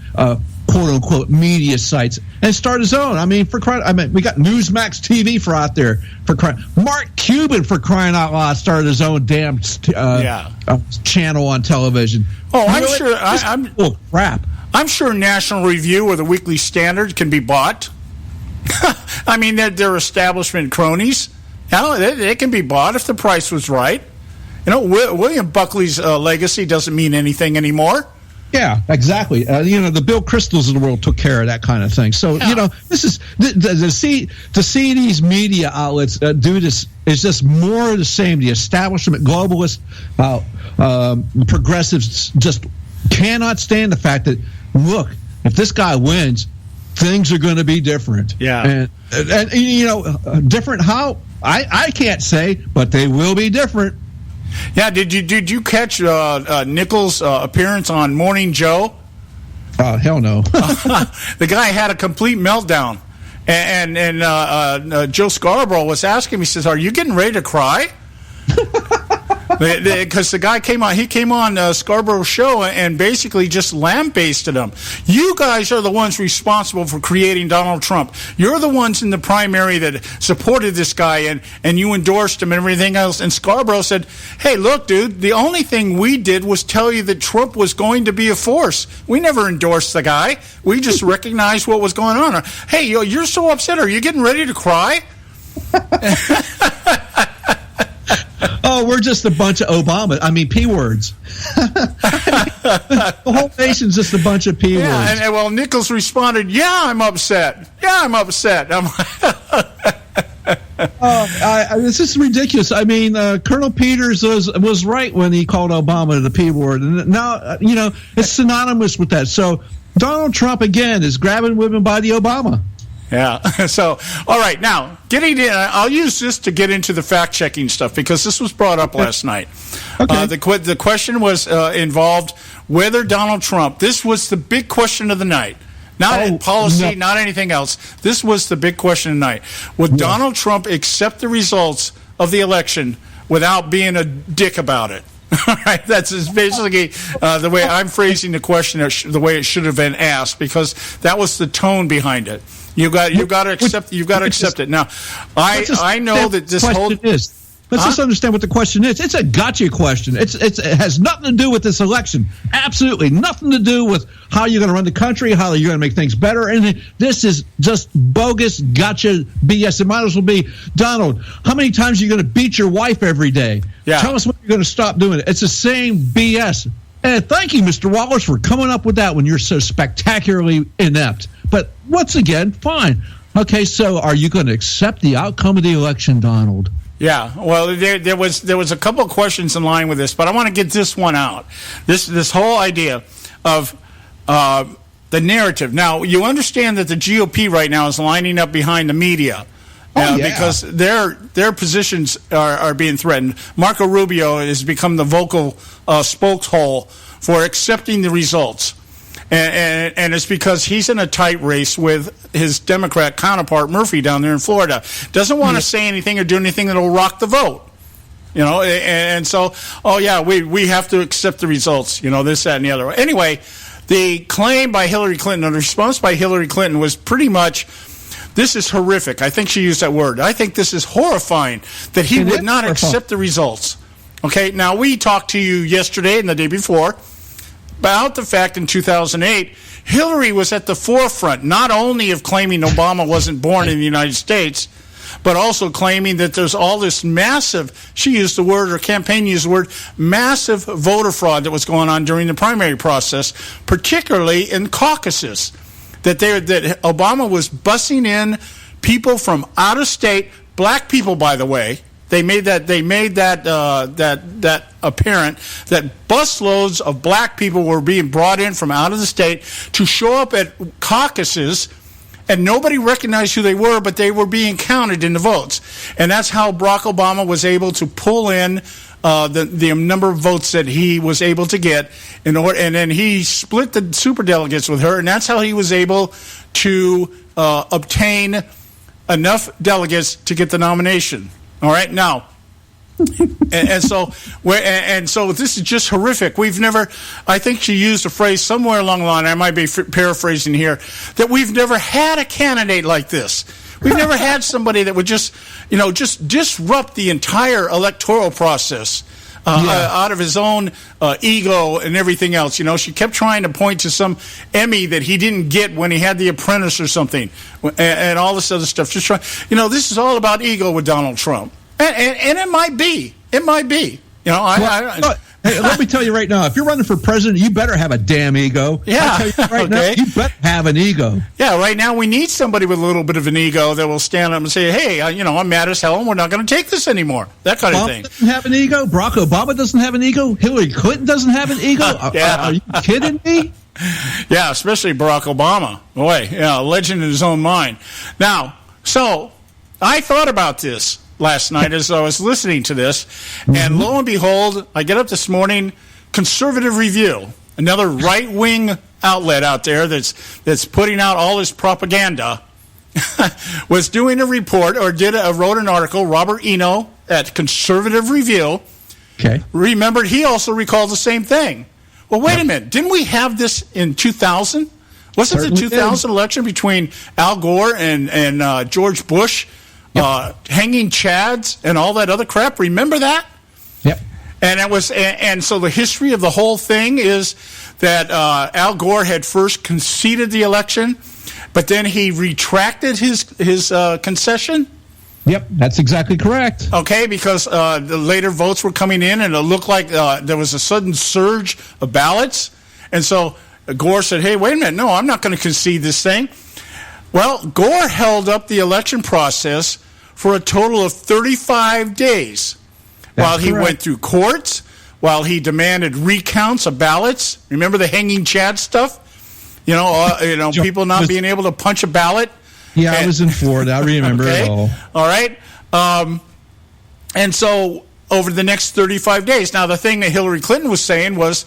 quote unquote media sites and start his own. I mean, we got Newsmax TV out there for crying. Mark Cuban, for crying out loud, started his own damn channel on television.
Oh, I'm sure.
Crap.
I'm sure National Review or the Weekly Standard can be bought. I mean, they're establishment cronies. They can be bought if the price was right. William Buckley's legacy doesn't mean anything anymore.
Yeah, exactly. The Bill Cristols of the world took care of that kind of thing. So, this is to see these media outlets do this is just more of the same. The establishment, globalists, progressives just cannot stand the fact that, look, if this guy wins, things are going to be different.
Yeah.
And different how? I can't say, but they will be different.
Yeah, did you catch Nichols' appearance on Morning Joe?
Hell no.
The guy had a complete meltdown, and Joe Scarborough was asking him. He says, "Are you getting ready to cry?" Because the guy came on Scarborough's show and basically just lambasted him. You guys are the ones responsible for creating Donald Trump. You're the ones in the primary that supported this guy and you endorsed him and everything else. And Scarborough said, hey, look, dude, the only thing we did was tell you that Trump was going to be a force. We never endorsed the guy. We just recognized what was going on. Hey, you're so upset. Are you getting ready to cry?
Oh, we're just a bunch of P words. The whole nation's just a bunch of P words.
Yeah, and well, Nichols responded, yeah, I'm upset. Yeah, I'm upset.
This is ridiculous. Colonel Peters was right when he called Obama the P word. And now, it's synonymous with that. So Donald Trump, again, is grabbing women by the Obama.
Yeah. So, all right. Now, I'll use this to get into the fact-checking stuff because this was brought up last night. Okay. The question was involved whether Donald Trump, this was the big question of the night. Not policy, not anything else. This was the big question of the night. Would Donald Trump accept the results of the election without being a dick about it? All right, that's basically the way I'm phrasing the question, the way it should have been asked, because that was the tone behind it. You've got to accept it. Now, I know that this whole
is. Let's just understand what the question is. It's a gotcha question. It has nothing to do with this election. Absolutely nothing to do with how you're going to run the country, how you're going to make things better. And this is just bogus gotcha BS. It might as well be, Donald, how many times are you going to beat your wife every day?
Yeah.
Tell us when you're going to stop doing it. It's the same BS. And thank you, Mr. Wallace, for coming up with that when you're so spectacularly inept. But once again, fine. Okay, so are you going to accept the outcome of the election, Donald?
Yeah, well, there was a couple of questions in line with this, but I want to get this one out. This whole idea of the narrative. Now, you understand that the GOP right now is lining up behind the media because their positions are being threatened. Marco Rubio has become the vocal spokeshole for accepting the results. And it's because he's in a tight race with his Democrat counterpart, Murphy, down there in Florida. Doesn't want to say anything or do anything that will rock the vote. And so, we have to accept the results, this, that, and the other. Anyway, the claim by Hillary Clinton, or the response by Hillary Clinton was pretty much, this is horrific. I think she used that word. I think this is horrifying that he would not accept the results. Okay, now we talked to you yesterday and the day before about the fact in 2008, Hillary was at the forefront not only of claiming Obama wasn't born in the United States, but also claiming that there's all this massive, she used the word, her campaign used the word, massive voter fraud that was going on during the primary process, particularly in caucuses, that Obama was busing in people from out of state, black people, by the way. They made that apparent that busloads of black people were being brought in from out of the state to show up at caucuses, and nobody recognized who they were, but they were being counted in the votes. And that's how Barack Obama was able to pull in the number of votes that he was able to get, and then he split the superdelegates with her, and that's how he was able to obtain enough delegates to get the nomination. All right, now, so this is just horrific. We've never, I think she used a phrase somewhere along the line, I might be paraphrasing here, that we've never had a candidate like this. We've never had somebody that would just disrupt the entire electoral process out of his own ego and everything else. She kept trying to point to some Emmy that he didn't get when he had The Apprentice or something, and all this other stuff. Just trying, this is all about ego with Donald Trump, and it might be. It might be.
Hey, let me tell you right now, if you're running for president, you better have a damn ego.
Yeah.
I tell you right now, you better have an ego.
Yeah, right now we need somebody with a little bit of an ego that will stand up and say, hey, I'm mad as hell and we're not going to take this anymore. That kind of thing.
Doesn't have an ego. Barack Obama doesn't have an ego. Hillary Clinton doesn't have an ego. Are you kidding me?
Yeah, especially Barack Obama. Boy, yeah, a legend in his own mind. Now, so I thought about this last night as I was listening to this, and lo and behold, I get up this morning, Conservative Review, another right-wing outlet out there that's putting out all this propaganda, was doing a report or wrote an article. Robert Eno at Conservative Review, remembered he also recalled the same thing. Well, wait a minute, didn't we have this in 2000? Wasn't the 2000 election between Al Gore and George Bush? Hanging chads and all that other crap. Remember that?
Yep.
And it was, and so the history of the whole thing is that Al Gore had first conceded the election, but then he retracted his concession.
Yep, that's exactly correct.
Okay, because the later votes were coming in, and it looked like there was a sudden surge of ballots, and so Gore said, "Hey, wait a minute, no, I'm not going to concede this thing." Well, Gore held up the election process for a total of 35 days while he went through courts, while he demanded recounts of ballots. Remember the hanging chad stuff? People not being able to punch a ballot.
Yeah, I was in Florida. I remember it all.
All right. And so over the next 35 days. Now, the thing that Hillary Clinton was saying was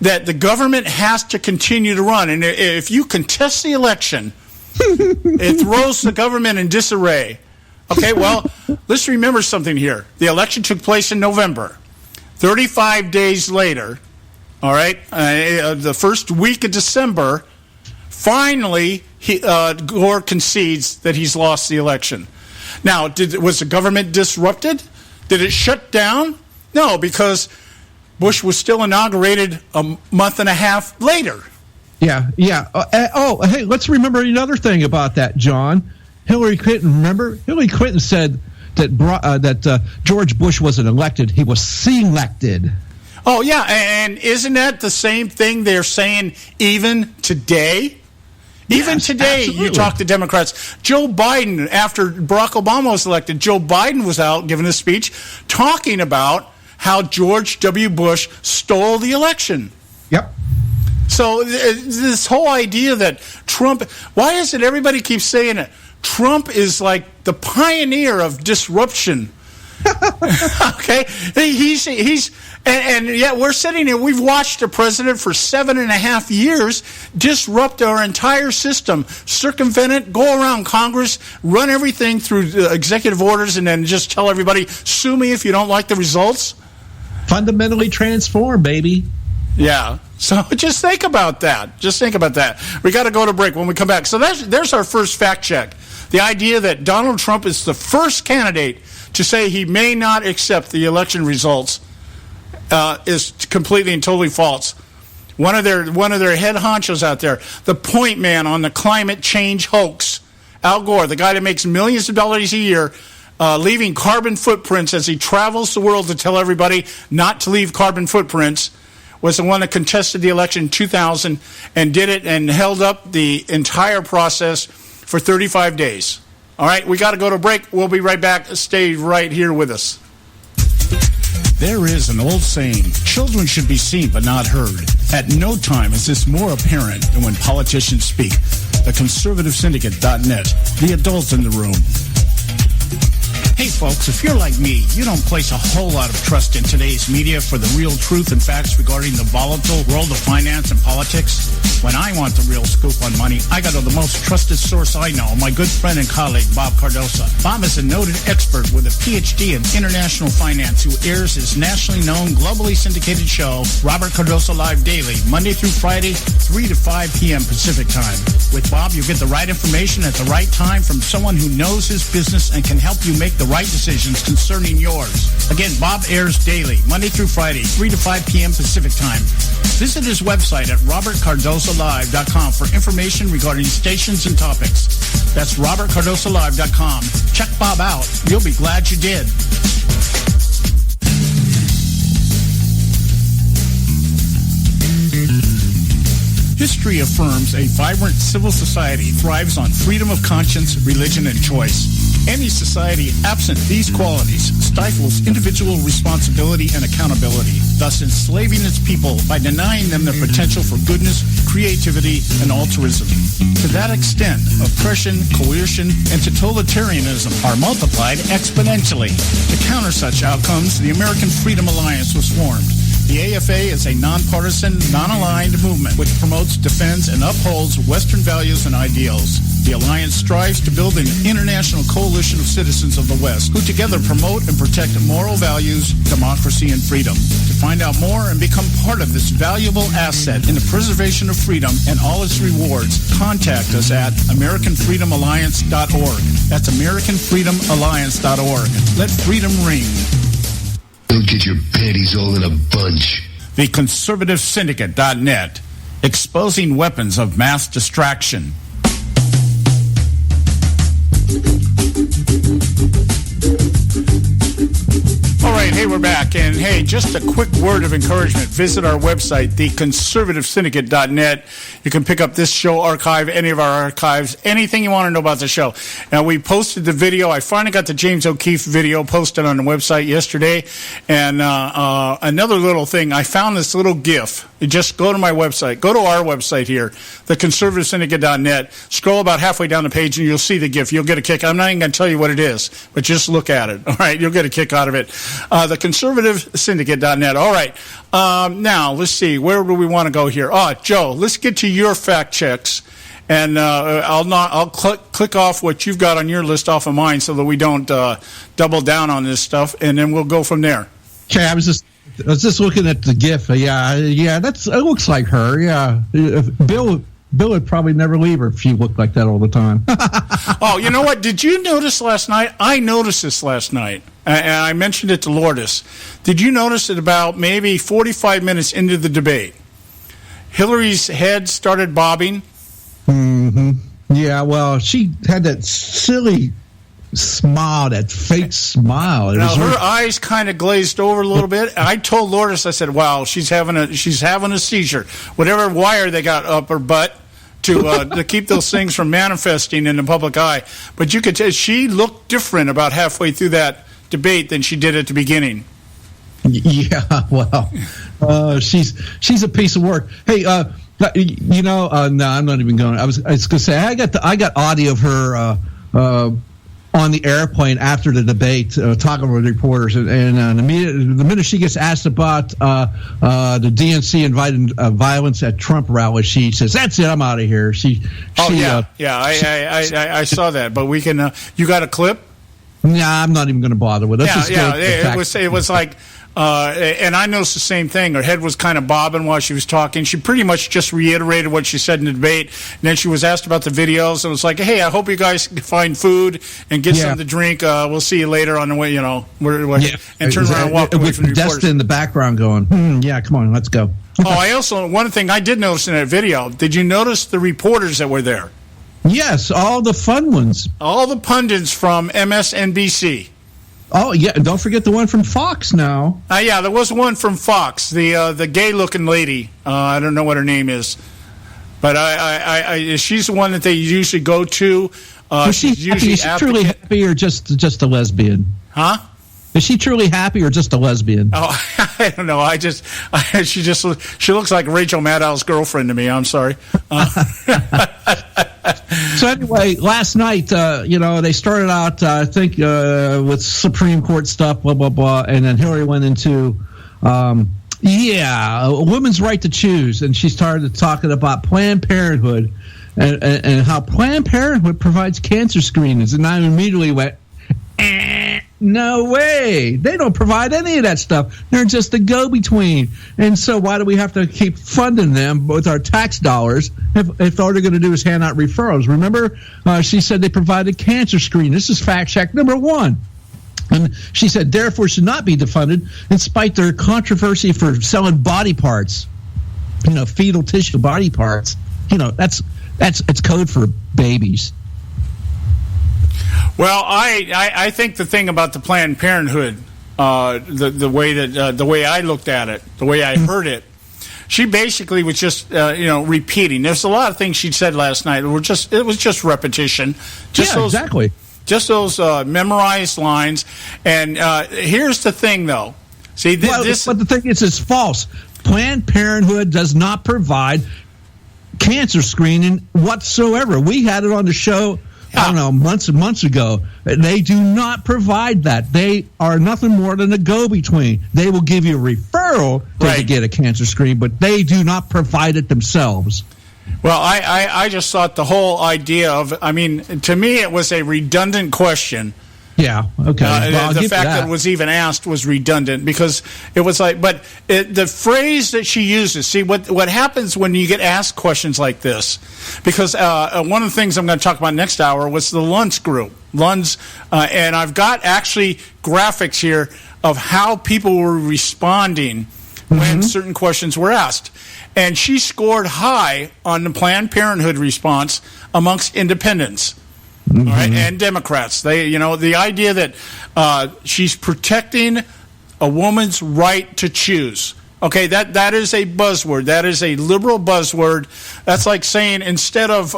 that the government has to continue to run. And if you contest the election, it throws the government in disarray. Okay, well, let's remember something here. The election took place in November. 35 days later, all right, the first week of December, finally, Gore concedes that he's lost the election. Now, was the government disrupted? Did it shut down? No, because Bush was still inaugurated a month and a half later.
Yeah. Hey, let's remember another thing about that, John. Hillary Clinton, remember? Hillary Clinton said that George Bush wasn't elected. He was selected.
Oh, yeah, and isn't that the same thing they're saying even today? Even today, absolutely. You talk to Democrats. Joe Biden, after Barack Obama was elected, Joe Biden was out giving a speech talking about how George W. Bush stole the election.
Yep.
So this whole idea that Trump, why is it everybody keeps saying it? Trump is like the pioneer of disruption. Okay, and yet we're sitting here. We've watched the president for 7.5 years disrupt our entire system, circumvent it, go around Congress, run everything through executive orders, and then just tell everybody, sue me if you don't like the results.
Fundamentally transform, baby.
Yeah. So just think about that. We got to go to break when we come back. So there's our first fact check. The idea that Donald Trump is the first candidate to say he may not accept the election results is completely and totally false. One of their head honchos out there, the point man on the climate change hoax, Al Gore, the guy that makes millions of dollars a year, leaving carbon footprints as he travels the world to tell everybody not to leave carbon footprints, was the one that contested the election in 2000 and did it and held up the entire process for 35 days. All right, we got to go to break. We'll be right back. Stay right here with us.
There is an old saying, children should be seen but not heard. At no time is this more apparent than when politicians speak. The Conservative Syndicate.net, the adults in the room. Hey folks, if you're like me, you don't place a whole lot of trust in today's media for the real truth and facts regarding the volatile world of finance and politics. When I want the real scoop on money, I go to the most trusted source I know, my good friend and colleague, Bob Cardosa. Bob is a noted expert with a PhD in international finance who airs his nationally known, globally syndicated show, Robert Cardosa Live Daily, Monday through Friday, 3 to 5 p.m. Pacific time. With Bob, you get the right information at the right time from someone who knows his business and can help you make the right decisions concerning yours. Again, Bob airs daily, Monday through Friday, 3 to 5 p.m. Pacific time. Visit his website at robertcardosalive.com for information regarding stations and topics. That's robertcardosalive.com. Check Bob out. You'll be glad you did. History affirms a vibrant civil society thrives on freedom of conscience, religion, and choice. Any society absent these qualities stifles individual responsibility and accountability, thus enslaving its people by denying them the potential for goodness, creativity, and altruism. To that extent, oppression, coercion, and totalitarianism are multiplied exponentially. To counter such outcomes, the American Freedom Alliance was formed. The AFA is a nonpartisan, non-aligned movement which promotes, defends, and upholds Western values and ideals. The Alliance strives to build an international coalition of citizens of the West who together promote and protect moral values, democracy, and freedom. To find out more and become part of this valuable asset in the preservation of freedom and all its rewards, contact us at AmericanFreedomAlliance.org. That's AmericanFreedomAlliance.org. Let freedom ring.
Don't get your panties all in a bunch.
The Conservative Syndicate.net, exposing weapons of mass distraction. All right, hey, we're back. And hey, just a quick word of encouragement. Visit our website, theconservativesyndicate.net. You can pick up this show archive, any of our archives, anything you want to know about the show. Now, we posted the video. I finally got the James O'Keefe video posted on the website yesterday. And another little thing, I found this little GIF. You just go to my website. Go to our website here, theconservativesyndicate.net. Scroll about halfway down the page, and you'll see the GIF. You'll get a kick. I'm not even going to tell you what it is, but just look at it. All right, you'll get a kick out of it. TheConservativeSyndicate.net. All right. Now, let's see. Where do we want to go here? Joe, let's get to your fact checks. And I'll click off what you've got on your list off of mine so that we don't double down on this stuff, and then we'll go from there.
Okay, I was just looking at the GIF. Yeah, it looks like her. Yeah, Bill would probably never leave her if she looked like that all the time.
Oh, you know what? Did you notice last night? I noticed this last night, and I mentioned it to Lourdes. Did you notice it about maybe 45 minutes into the debate? Hillary's head started bobbing.
Mm-hmm. Yeah, well, she had that silly smile, that fake smile.
Now her eyes kind of glazed over a little bit. I told Lourdes, I said, "Wow, she's having a seizure. Whatever wire they got up her butt to keep those things from manifesting in the public eye." But you could tell she looked different about halfway through that debate than she did at the beginning.
Yeah, well, she's a piece of work. Hey, no, I'm not even going. I was going to say I got audio of her on the airplane after the debate, talking with reporters, and the minute she gets asked about the DNC inviting violence at Trump rallies, she says, "That's it, I'm out of here."
I saw that, but we can. You got a clip?
Nah, I'm not even going to bother with it.
It was like. And I noticed the same thing. Her head was kind of bobbing while she was talking. She pretty much just reiterated what she said in the debate. And then she was asked about the videos. And it was like, hey, I hope you guys find food and get something to drink. We'll see you later on the way, and turn around and walk away from the reporters.
With in the background going, yeah, come on, let's go.
One thing I did notice in that video, did you notice the reporters that were there?
Yes, all the fun ones.
All the pundits from MSNBC.
Oh, yeah, and don't forget the one from Fox now.
Yeah, there was one from Fox, the gay-looking lady. I don't know what her name is. But she's the one that they usually go to.
Is she truly happy or just a lesbian?
Huh?
Is she truly happy or just a lesbian?
Oh, I don't know. She looks like Rachel Maddow's girlfriend to me. I'm sorry.
So anyway, last night, they started out, I think, with Supreme Court stuff, blah, blah, blah, and then Hillary went into, a woman's right to choose, and she started talking about Planned Parenthood and how Planned Parenthood provides cancer screenings, and I immediately went, no way. They don't provide any of that stuff. They're just a go-between. And so why do we have to keep funding them with our tax dollars if all they're going to do is hand out referrals? Remember, she said they provided cancer screening. This is fact check number 1. And she said, therefore, should not be defunded in spite their controversy for selling body parts, fetal tissue body parts. It's code for babies.
Well, I think the thing about the Planned Parenthood, the way I looked at it, the way I heard it,
she basically was just repeating. There's a lot of things she said last night. It was just repetition.
Exactly.
Just those memorized lines. And here's the thing, though. See,
but the thing is, it's false. Planned Parenthood does not provide cancer screening whatsoever. We had it on the show, I don't know, months and months ago. They do not provide that. They are nothing more than a go-between. They will give you a referral to get a cancer screen, but they do not provide it themselves.
Well, I just thought the whole idea of, to me it was a redundant question.
Yeah, okay.
The fact that it was even asked was redundant because it was like, but the phrase that she uses, see, what happens when you get asked questions like this, because one of the things I'm going to talk about next hour was the Lunds group. Lunds, and I've got actually graphics here of how people were responding when certain questions were asked. And she scored high on the Planned Parenthood response amongst independents. All right, and Democrats. They, the idea that she's protecting a woman's right to choose. Okay, that is a buzzword. That is a liberal buzzword. That's like saying instead of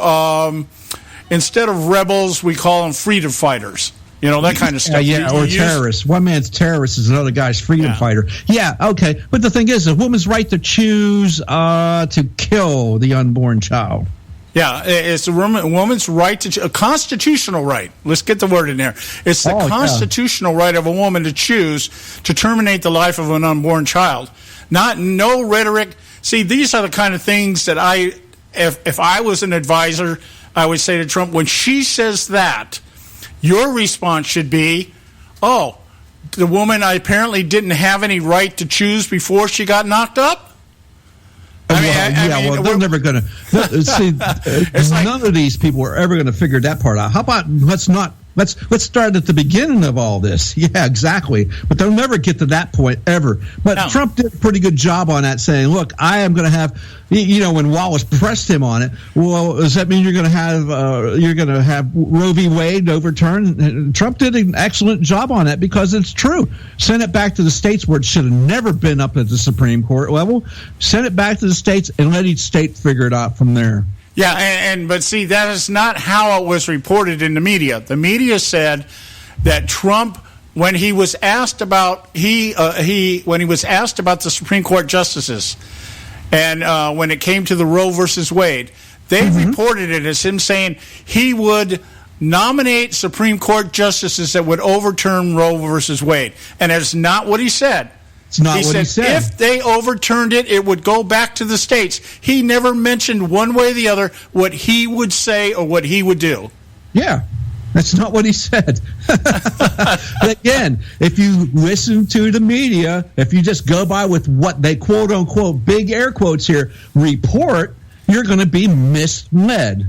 rebels, we call them freedom fighters. That kind of stuff.
Or terrorists. One man's terrorist is another guy's freedom fighter. Yeah, okay. But the thing is, a woman's right to choose to kill the unborn child.
Yeah, it's a woman's right to a constitutional right. Let's get the word in there. It's the constitutional right of a woman to choose to terminate the life of an unborn child. No rhetoric. See, these are the kind of things that if I was an advisor, I would say to Trump, when she says that, your response should be, oh, the woman apparently didn't have any right to choose before she got knocked up?
They're never going to see. None of these people are ever going to figure that part out. How about let's start at the beginning of all this. Yeah, exactly. But they'll never get to that point ever. But Trump did a pretty good job on that, saying, "Look, I am going to have." When Wallace pressed him on it, well, does that mean you're going to have Roe v. Wade overturned? And Trump did an excellent job on that because it's true. Send it back to the states where it should have never been up at the Supreme Court level. Send it back to the states and let each state figure it out from there.
Yeah, but see, that is not how it was reported in the media. The media said that Trump, when he was asked about when he was asked about the Supreme Court justices, and when it came to the Roe versus Wade, they reported it as him saying he would nominate Supreme Court justices that would overturn Roe versus Wade, and that's not what he said.
It's not what he said.
If they overturned it, it would go back to the states. He never mentioned one way or the other what he would say or what he would do.
Yeah, that's not what he said. Again, if you listen to the media, if you just go by with what they quote-unquote, big air quotes here, report, you're going to be misled.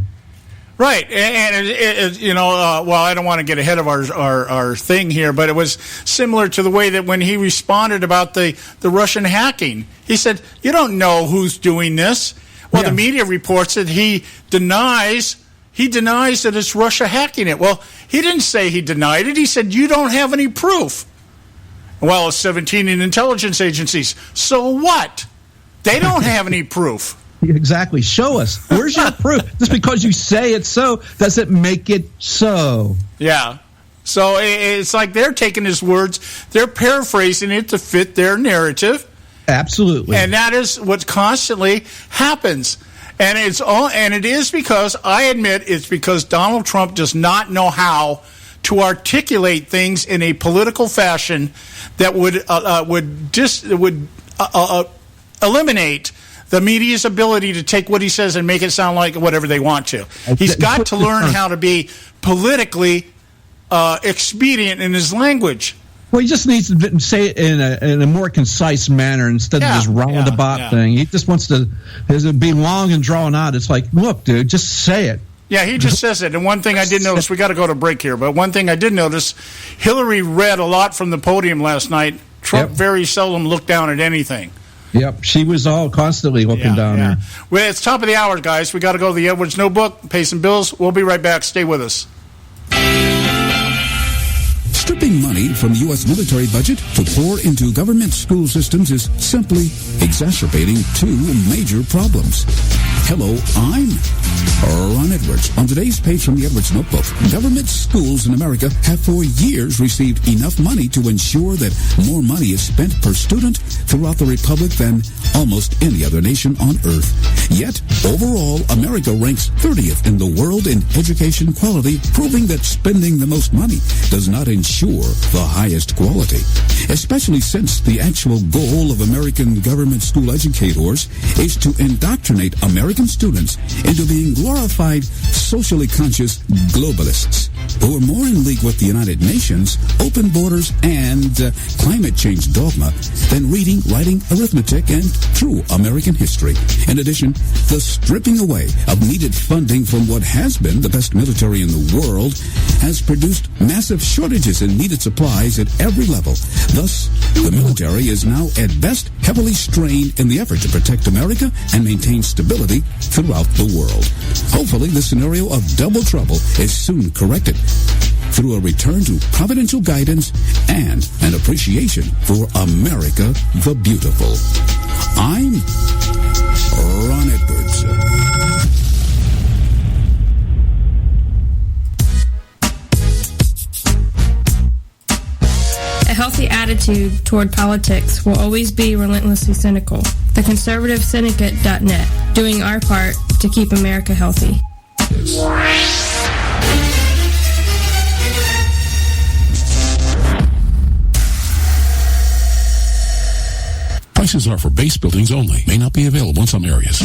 Right, and well, I don't want to get ahead of our thing here, but it was similar to the way that when he responded about the Russian hacking, he said, "You don't know who's doing this." Well, the media reports that he denies that it's Russia hacking it. Well, he didn't say he denied it. He said, "You don't have any proof." Well, it's 17 intelligence agencies. So what? They don't have any proof.
Exactly. Show us. Where's your proof? Just because you say it's so doesn't make it so.
Yeah. So it's like they're taking his words, they're paraphrasing it to fit their narrative.
Absolutely.
And that is what constantly happens. And it is because, I admit, it's because Donald Trump does not know how to articulate things in a political fashion that would eliminate the media's ability to take what he says and make it sound like whatever they want to. He's got to learn how to be politically expedient in his language.
Well, he just needs to say it in a more concise manner instead of this roundabout thing. He just wants to be long and drawn out. It's like, look, dude, just say it.
Yeah, he just says it. And one thing I did notice, we got to go to break here, but one thing I did notice, Hillary read a lot from the podium last night. Trump very seldom looked down at anything.
Yep, she was all constantly looking down there.
Well, it's top of the hour, guys. We got to go to the Edwards Notebook, pay some bills. We'll be right back. Stay with us.
Stripping money from the U.S. military budget to pour into government school systems is simply exacerbating two major problems. Hello, I'm Ron Edwards. On today's page from the Edwards Notebook, government schools in America have for years received enough money to ensure that more money is spent per student throughout the Republic than almost any other nation on earth. Yet, overall, America ranks 30th in the world in education quality, proving that spending the most money does not ensure the highest quality. Especially since the actual goal of American government school educators is to indoctrinate American students into being glorified, socially conscious globalists who are more in league with the United Nations, open borders, and climate change dogma than reading, writing, arithmetic, and true American history. In addition, the stripping away of needed funding from what has been the best military in the world has produced massive shortages in needed supplies at every level. Thus, the military is now at best heavily strained in the effort to protect America and maintain stability throughout the world. Hopefully, the scenario of double trouble is soon corrected through a return to providential guidance and an appreciation for America the Beautiful. I'm Ron Edwards.
A healthy attitude toward politics will always be relentlessly cynical. The Conservative Syndicate.net, doing our part to keep America healthy.
Prices are for base buildings only. May not be available in some areas.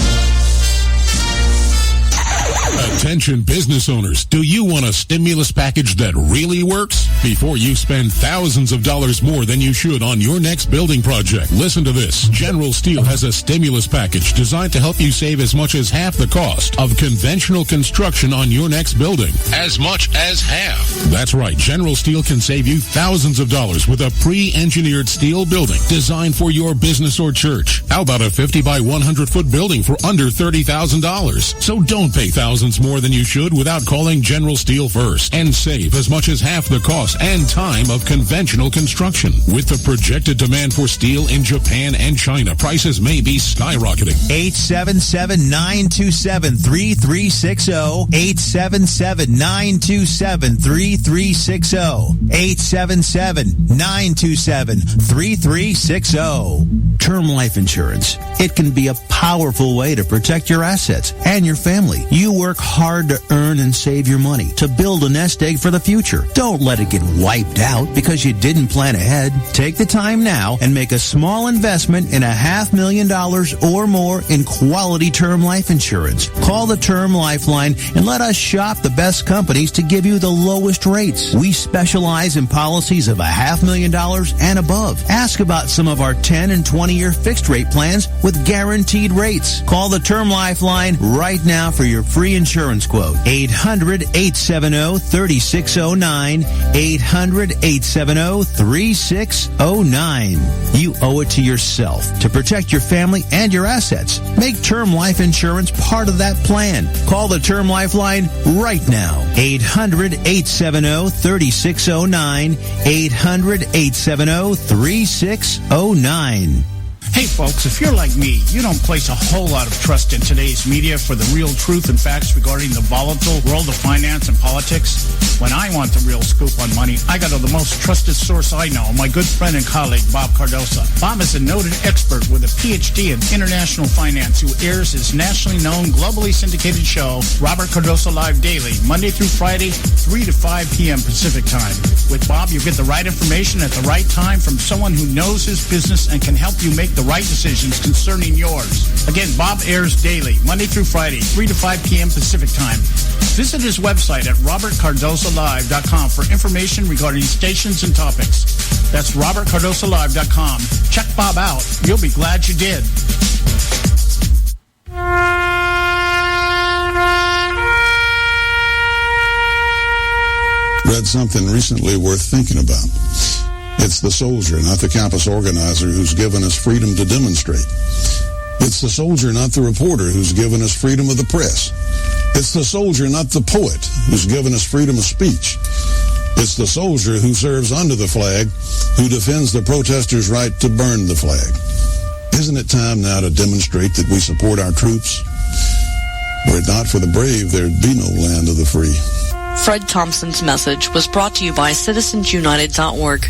Attention business owners, do you want a stimulus package that really works? Before you spend thousands of dollars more than you should on your next building project, listen to this. General Steel has a stimulus package designed to help you save as much as half the cost of conventional construction on your next building. As much as half. That's right. General Steel can save you thousands of dollars with a pre-engineered steel building designed for your business or church. How about a 50 by 100 foot building for under $30,000? So don't pay thousands more than you should without calling General Steel first and save as much as half the cost and time of conventional construction. With the projected demand for steel in Japan and China, prices may be skyrocketing.
877-927-3360. 877-927-3360. 877-927-3360. Term life insurance. It can be a powerful way to protect your assets and your family. You work hard to earn and save your money to build a nest egg for the future. Don't let it get wiped out because you didn't plan ahead. Take the time now and make a small investment in $500,000 or more in quality term life insurance. Call the Term Lifeline and let us shop the best companies to give you the lowest rates. We specialize in policies of $500,000 and above. Ask about some of our 10 and 20-year fixed rate plans with guaranteed rates. Call the Term Lifeline right now for your free insurance quote. 800-870-3609. 800-870-3609. You owe it to yourself to protect your family and your assets. Make term life insurance part of that plan. Call the Term Lifeline right now. 800-870-3609. 800-870-3609.
Hey folks, if you're like me, you don't place a whole lot of trust in today's media for the real truth and facts regarding the volatile world of finance and politics. When I want the real scoop on money, I go to the most trusted source I know, my good friend and colleague, Bob Cardoso. Bob is a noted expert with a PhD in international finance who airs his nationally known, globally syndicated show, Robert Cardoso Live Daily, Monday through Friday, 3 to 5 p.m. Pacific time. With Bob, you get the right information at the right time from someone who knows his business and can help you make the right decisions concerning yours. Again, Bob airs daily, Monday through Friday, 3 to 5 p.m. Pacific time. Visit his website at robertcardosolive.com for information regarding stations and topics. That's robertcardosolive.com. Check Bob out. You'll be glad you did.
Read something recently worth thinking about. It's the soldier, not the campus organizer, who's given us freedom to demonstrate. It's the soldier, not the reporter, who's given us freedom of the press. It's the soldier, not the poet, who's given us freedom of speech. It's the soldier who serves under the flag who defends the protesters' right to burn the flag. Isn't it time now to demonstrate that we support our troops? Were it not for the brave, there'd be no land of the free.
Fred Thompson's message was brought to you by CitizensUnited.org.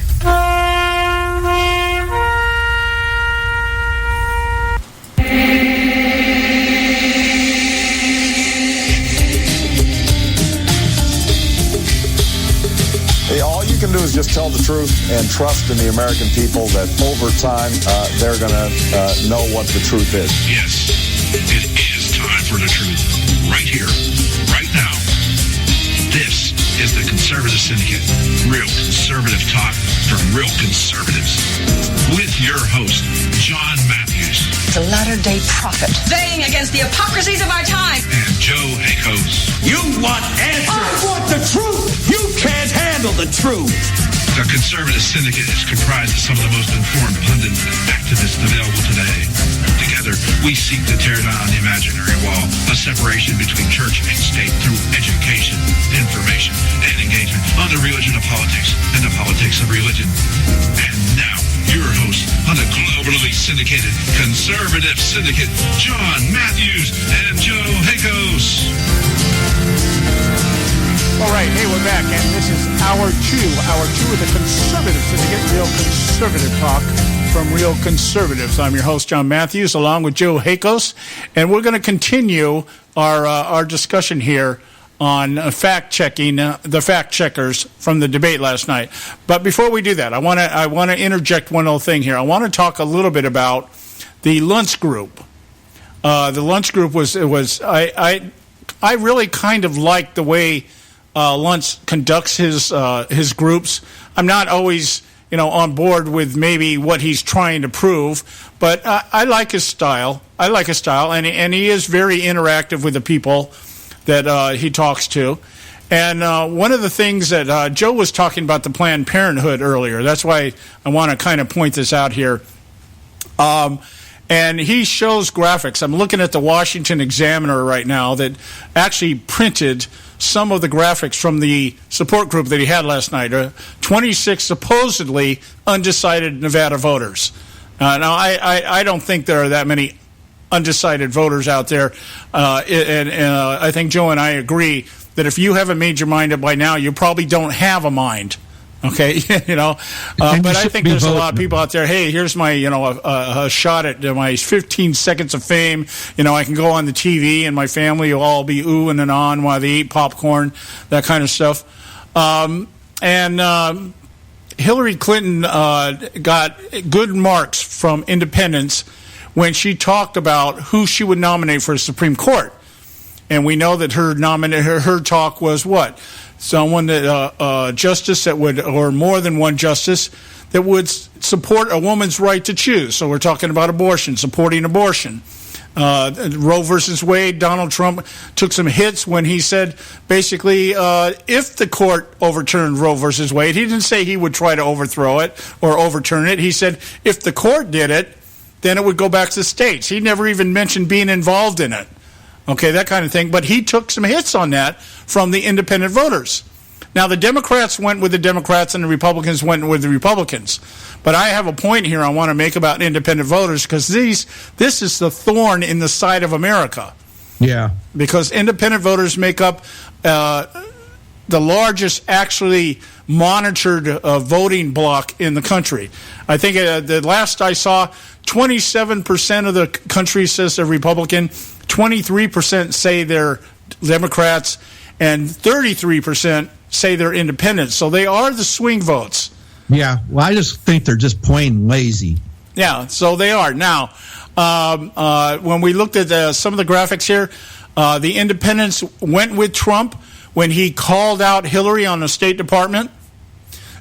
All you can do is just tell the truth and trust in the American people that over time they're going to know what the truth is.
Yes, it is time for the truth. Right here, right now. This is the Conservative Syndicate. Real conservative talk from real conservatives. With your host, John Matthews.
The latter-day prophet. Weighing against the hypocrisies of our time.
And Joe Hakos.
You want answers. I want the truth. You can't handle the truth.
The Conservative Syndicate is comprised of some of the most informed pundits and activists available today. Together, we seek to tear down the imaginary wall, a separation between church and state through education, information, and engagement on the religion of politics and the politics of religion. And now, your host on the globally syndicated Conservative Syndicate, John Matthews and Joe Hakos.
All right, hey, we're back, and this is Hour 2 of the Conservative Syndicate, real conservative talk from real conservatives. I'm your host, John Matthews, along with Joe Hakos, and we're going to continue our discussion here on fact-checking the fact-checkers from the debate last night. But before we do that, I want to interject one little thing here. I want to talk a little bit about the Luntz group. The Luntz group was I really kind of like the way Luntz conducts his groups. I'm not always, on board with maybe what he's trying to prove, but I like his style. And he is very interactive with the people that he talks to. And one of the things that Joe was talking about the Planned Parenthood earlier. That's why I want to kind of point this out here. And he shows graphics. I'm looking at the Washington Examiner right now that actually printed some of the graphics from the support group that he had last night. 26 supposedly undecided Nevada voters. Now, I don't think there are that many undecided voters out there. And I think Joe and I agree that if you haven't made your mind up by now, you probably don't have a mind. Okay, but I think there's a lot of people out there. Hey, here's my, a shot at my 15 seconds of fame. I can go on the TV and my family will all be oohing and on while they eat popcorn, that kind of stuff. And Hillary Clinton got good marks from independents when she talked about who she would nominate for the Supreme Court. And we know that her talk was what? Someone that justice that would, or more than one justice that would support a woman's right to choose. So we're talking about abortion, supporting abortion. Roe versus Wade, Donald Trump took some hits when he said basically if the court overturned Roe versus Wade, he didn't say he would try to overthrow it or overturn it. He said if the court did it, then it would go back to the states. He never even mentioned being involved in it. Okay, that kind of thing. But he took some hits on that from the independent voters. Now, the Democrats went with the Democrats and the Republicans went with the Republicans. But I have a point here I want to make about independent voters because this is the thorn in the side of America.
Yeah. Because
independent voters make up the largest actually monitored voting bloc in the country. I think the last I saw, 27% of the country says they're Republican, 23% say they're Democrats, and 33% say they're independent. So they are the swing votes.
Yeah, well, I just think they're just plain lazy.
Yeah, so they are. Now, when we looked at some of the graphics here, the independents went with Trump when he called out Hillary on the State Department.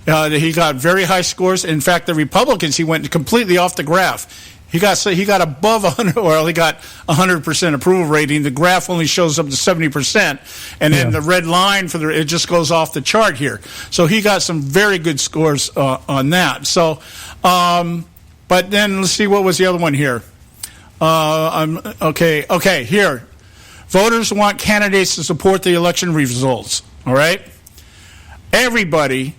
He got very high scores. In fact, the Republicans, he went completely off the graph. He got above 100, or he got 100% approval rating. The graph only shows up to 70%, and then the red line it just goes off the chart here. So he got some very good scores on that. So, but then let's see, what was the other one here? Okay, here. Voters want candidates to support the election results. All right. everybody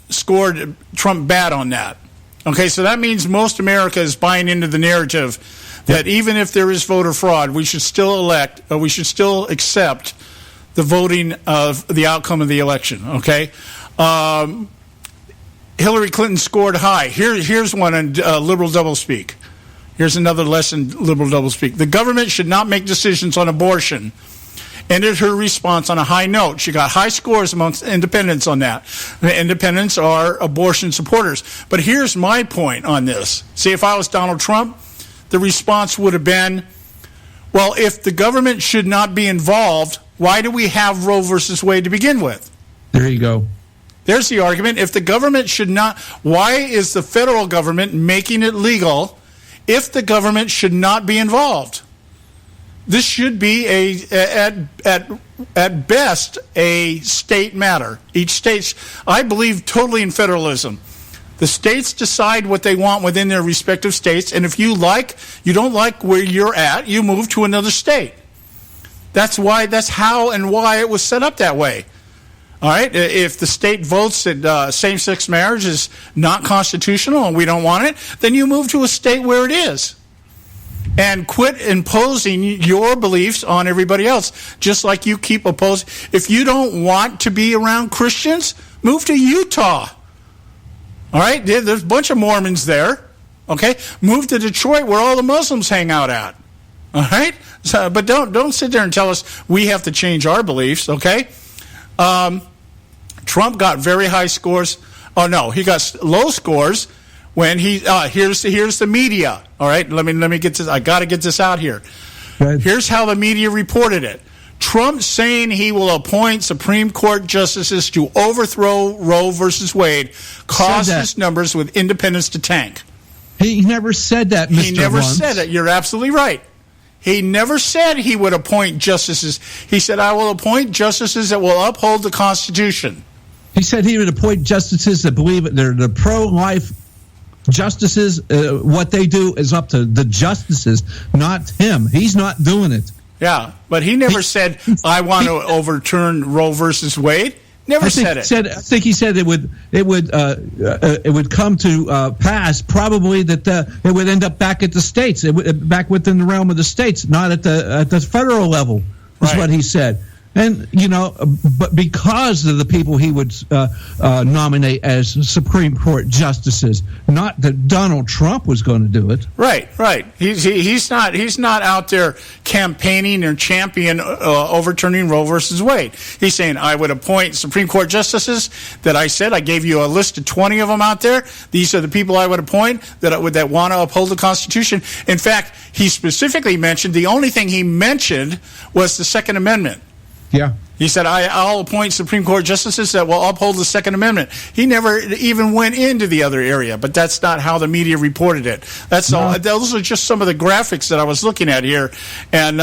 scored Trump bad on that. Okay, so that means most America is buying into the narrative that even if there is voter fraud, we should still accept the voting of the outcome of the election. Okay, Hillary Clinton scored high. Here's one in liberal doublespeak. Here's another lesson, liberal doublespeak. The government should not make decisions on abortion. Ended her response on a high note. She got high scores amongst independents on that. The independents are abortion supporters. But here's my point on this. See, if I was Donald Trump, the response would have been, well, if the government should not be involved, why do we have Roe versus Wade to begin with?
There you go.
There's the argument. If the government should not, why is the federal government making it legal if the government should not be involved? This should be at best a state matter. Each state, I believe totally in federalism. The states decide what they want within their respective states, and if you don't like where you're at, you move to another state. That's how and why it was set up that way. All right, if the state votes that same-sex marriage is not constitutional and we don't want it, then you move to a state where it is. And quit imposing your beliefs on everybody else, just like you keep opposing. If you don't want to be around Christians, move to Utah. All right, there's a bunch of Mormons there. Okay, move to Detroit where all the Muslims hang out at. All right, but don't sit there and tell us we have to change our beliefs. Okay, Trump got very high scores. Oh no, he got low scores. When here's the media. All right, let me get this. I got to get this out here. Here's how the media reported it. Trump saying he will appoint Supreme Court justices to overthrow Roe versus Wade caused his numbers with independents to tank.
He never said that, Mr.
He never
Luntz.
said it. You're absolutely right. He never said he would appoint justices. He said, I will appoint justices that will uphold the Constitution.
He said he would appoint justices that believe they're the pro-life justices. What they do is up to the justices, not him. He's not doing it.
Yeah, but he never said, I want to overturn Roe versus Wade. Never said it.
I think he said it would come to pass probably that it would end up back at the states, back within the realm of the states, not at the federal level. Is what he said. And, but because of the people he would nominate as Supreme Court justices, not that Donald Trump was going to do it.
Right. He's not out there campaigning or championing overturning Roe versus Wade. He's saying, I would appoint Supreme Court justices that I said. I gave you a list of 20 of them out there. These are the people I would appoint that want to uphold the Constitution. In fact, he specifically mentioned, the only thing he mentioned was the Second Amendment.
Yeah.
He said, I'll appoint Supreme Court justices that will uphold the Second Amendment. He never even went into the other area, but that's not how the media reported it. That's all. Those are just some of the graphics that I was looking at here. And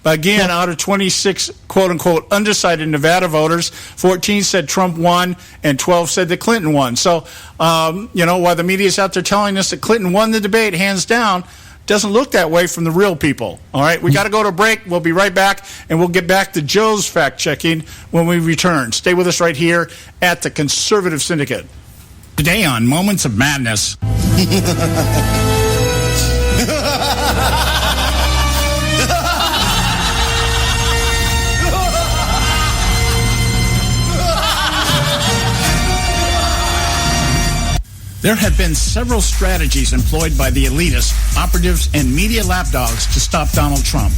again, out of 26, quote-unquote, undecided Nevada voters, 14 said Trump won and 12 said that Clinton won. So, while the media is out there telling us that Clinton won the debate, hands down, doesn't look that way from the real people. All right, we got to go to a break. We'll be right back, and we'll get back to Joe's fact-checking when we return. Stay with us right here at the Conservative Syndicate.
Today on Moments of Madness. There have been several strategies employed by the elitists, operatives, and media lapdogs to stop Donald Trump.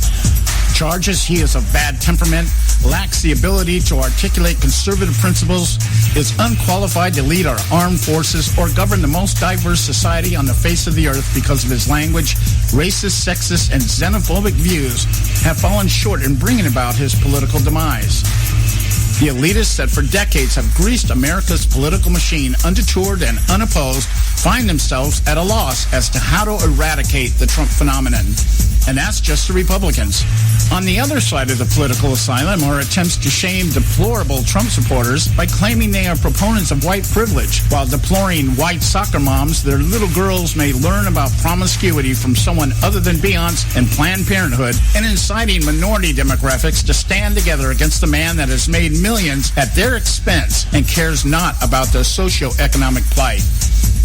Charges he is of bad temperament, lacks the ability to articulate conservative principles, is unqualified to lead our armed forces, or govern the most diverse society on the face of the earth because of his language, racist, sexist, and xenophobic views have fallen short in bringing about his political demise. The elitists that for decades have greased America's political machine, undetoured and unopposed, find themselves at a loss as to how to eradicate the Trump phenomenon. and that's just the Republicans. On the other side of the political asylum are attempts to shame deplorable Trump supporters by claiming they are proponents of white privilege, while deploring white soccer moms their little girls may learn about promiscuity from someone other than Beyonce and Planned Parenthood, and inciting minority demographics to stand together against the man that has made millions at their expense and cares not about their socioeconomic plight.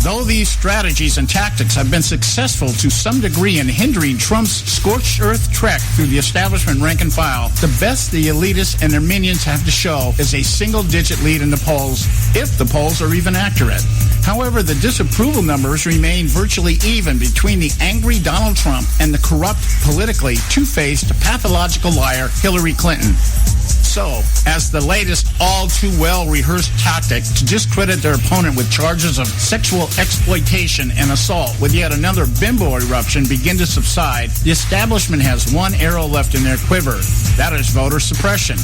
Though these strategies and tactics have been successful to some degree in hindering Trump's scorched earth trek through the establishment rank and file, the best the elitists and their minions have to show is a single-digit lead in the polls, if the polls are even accurate. However, the disapproval numbers remain virtually even between the angry Donald Trump and the corrupt, politically two-faced, pathological liar Hillary Clinton. So, as the latest all-too-well-rehearsed tactic to discredit their opponent with charges of sexual exploitation and assault with yet another bimbo eruption begin to subside, the establishment has one arrow left in their quiver. That is voter suppression.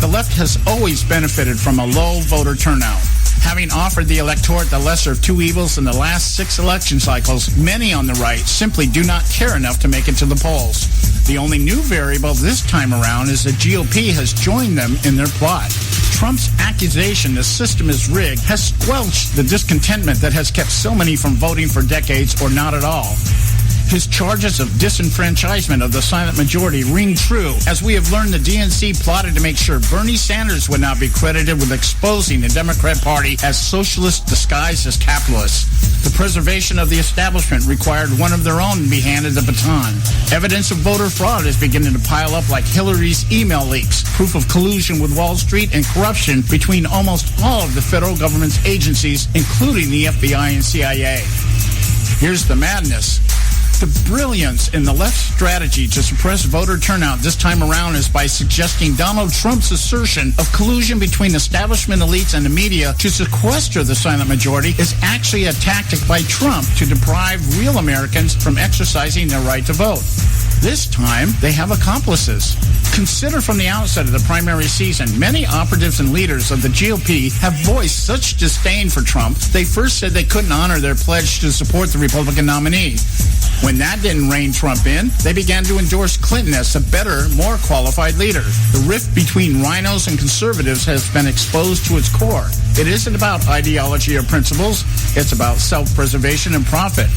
The left has always benefited from a low voter turnout. Having offered the electorate the lesser of two evils in the last 6 election cycles, many on the right simply do not care enough to make it to the polls. The only new variable this time around is the GOP has joined them in their plot. Trump's accusation the system is rigged has squelched the discontentment that has kept so many from voting for decades or not at all. His charges of disenfranchisement of the silent majority ring true, as we have learned the DNC plotted to make sure Bernie Sanders would not be credited with exposing the Democrat Party as socialist disguised as capitalists. The preservation of the establishment required one of their own to be handed the baton. Evidence of voter fraud is beginning to pile up like Hillary's email leaks, proof of collusion with Wall Street, and corruption between almost all of the federal government's agencies, including the FBI and CIA. Here's the madness. The brilliance in the left's strategy to suppress voter turnout this time around is by suggesting Donald Trump's assertion of collusion between establishment elites and the media to sequester the silent majority is actually a tactic by Trump to deprive real Americans from exercising their right to vote. This time, they have accomplices. Consider from the outset of the primary season, many operatives and leaders of the GOP have voiced such disdain for Trump, they first said they couldn't honor their pledge to support the Republican nominee. When that didn't rein Trump in, they began to endorse Clinton as a better, more qualified leader. The rift between rhinos and conservatives has been exposed to its core. It isn't about ideology or principles. It's about self-preservation and profit.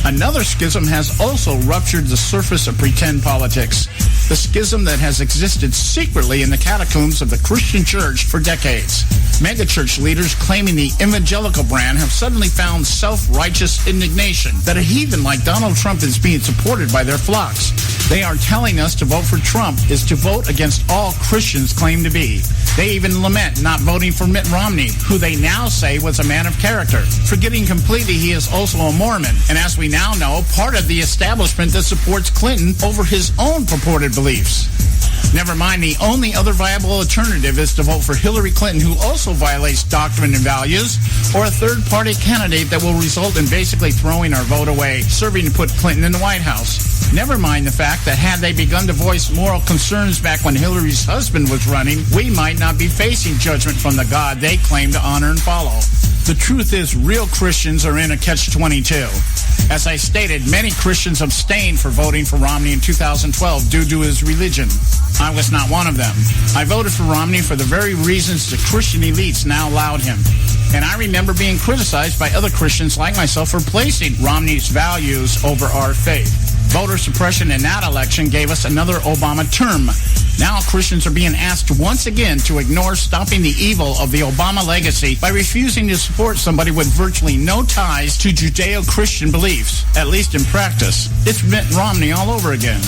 Another schism has also ruptured the surface of pretend politics. The schism that has existed secretly in the catacombs of the Christian church for decades. Megachurch leaders claiming the evangelical brand have suddenly found self-righteous indignation that a heathen like Donald Trump is being supported by their flocks. They are telling us to vote for Trump is to vote against all Christians claim to be. They even lament not voting for Mitt Romney, who they now say was a man of character, forgetting completely he is also a Mormon, and as we now know, part of the establishment that supports Clinton over his own purported beliefs. Never mind, the only other viable alternative is to vote for Hillary Clinton, who also violates doctrine and values, or a third-party candidate that will result in basically throwing our vote away, serving to put Clinton in the White House. Never mind the fact that had they begun to voice moral concerns back when Hillary's husband was running, we might not be facing judgment from the God they claim to honor and follow. The truth is, real Christians are in a catch-22. As I stated, many Christians abstained for voting for Romney in 2012 due to his religion. I was not one of them. I voted for Romney for the very reasons the Christian elites now allowed him. And I remember being criticized by other Christians like myself for placing Romney's values over our faith. Voter suppression in that election gave us another Obama term. Now Christians are being asked once again to ignore stopping the evil of the Obama legacy by refusing to support somebody with virtually no ties to Judeo-Christian beliefs, at least in practice. It's Mitt Romney all over again.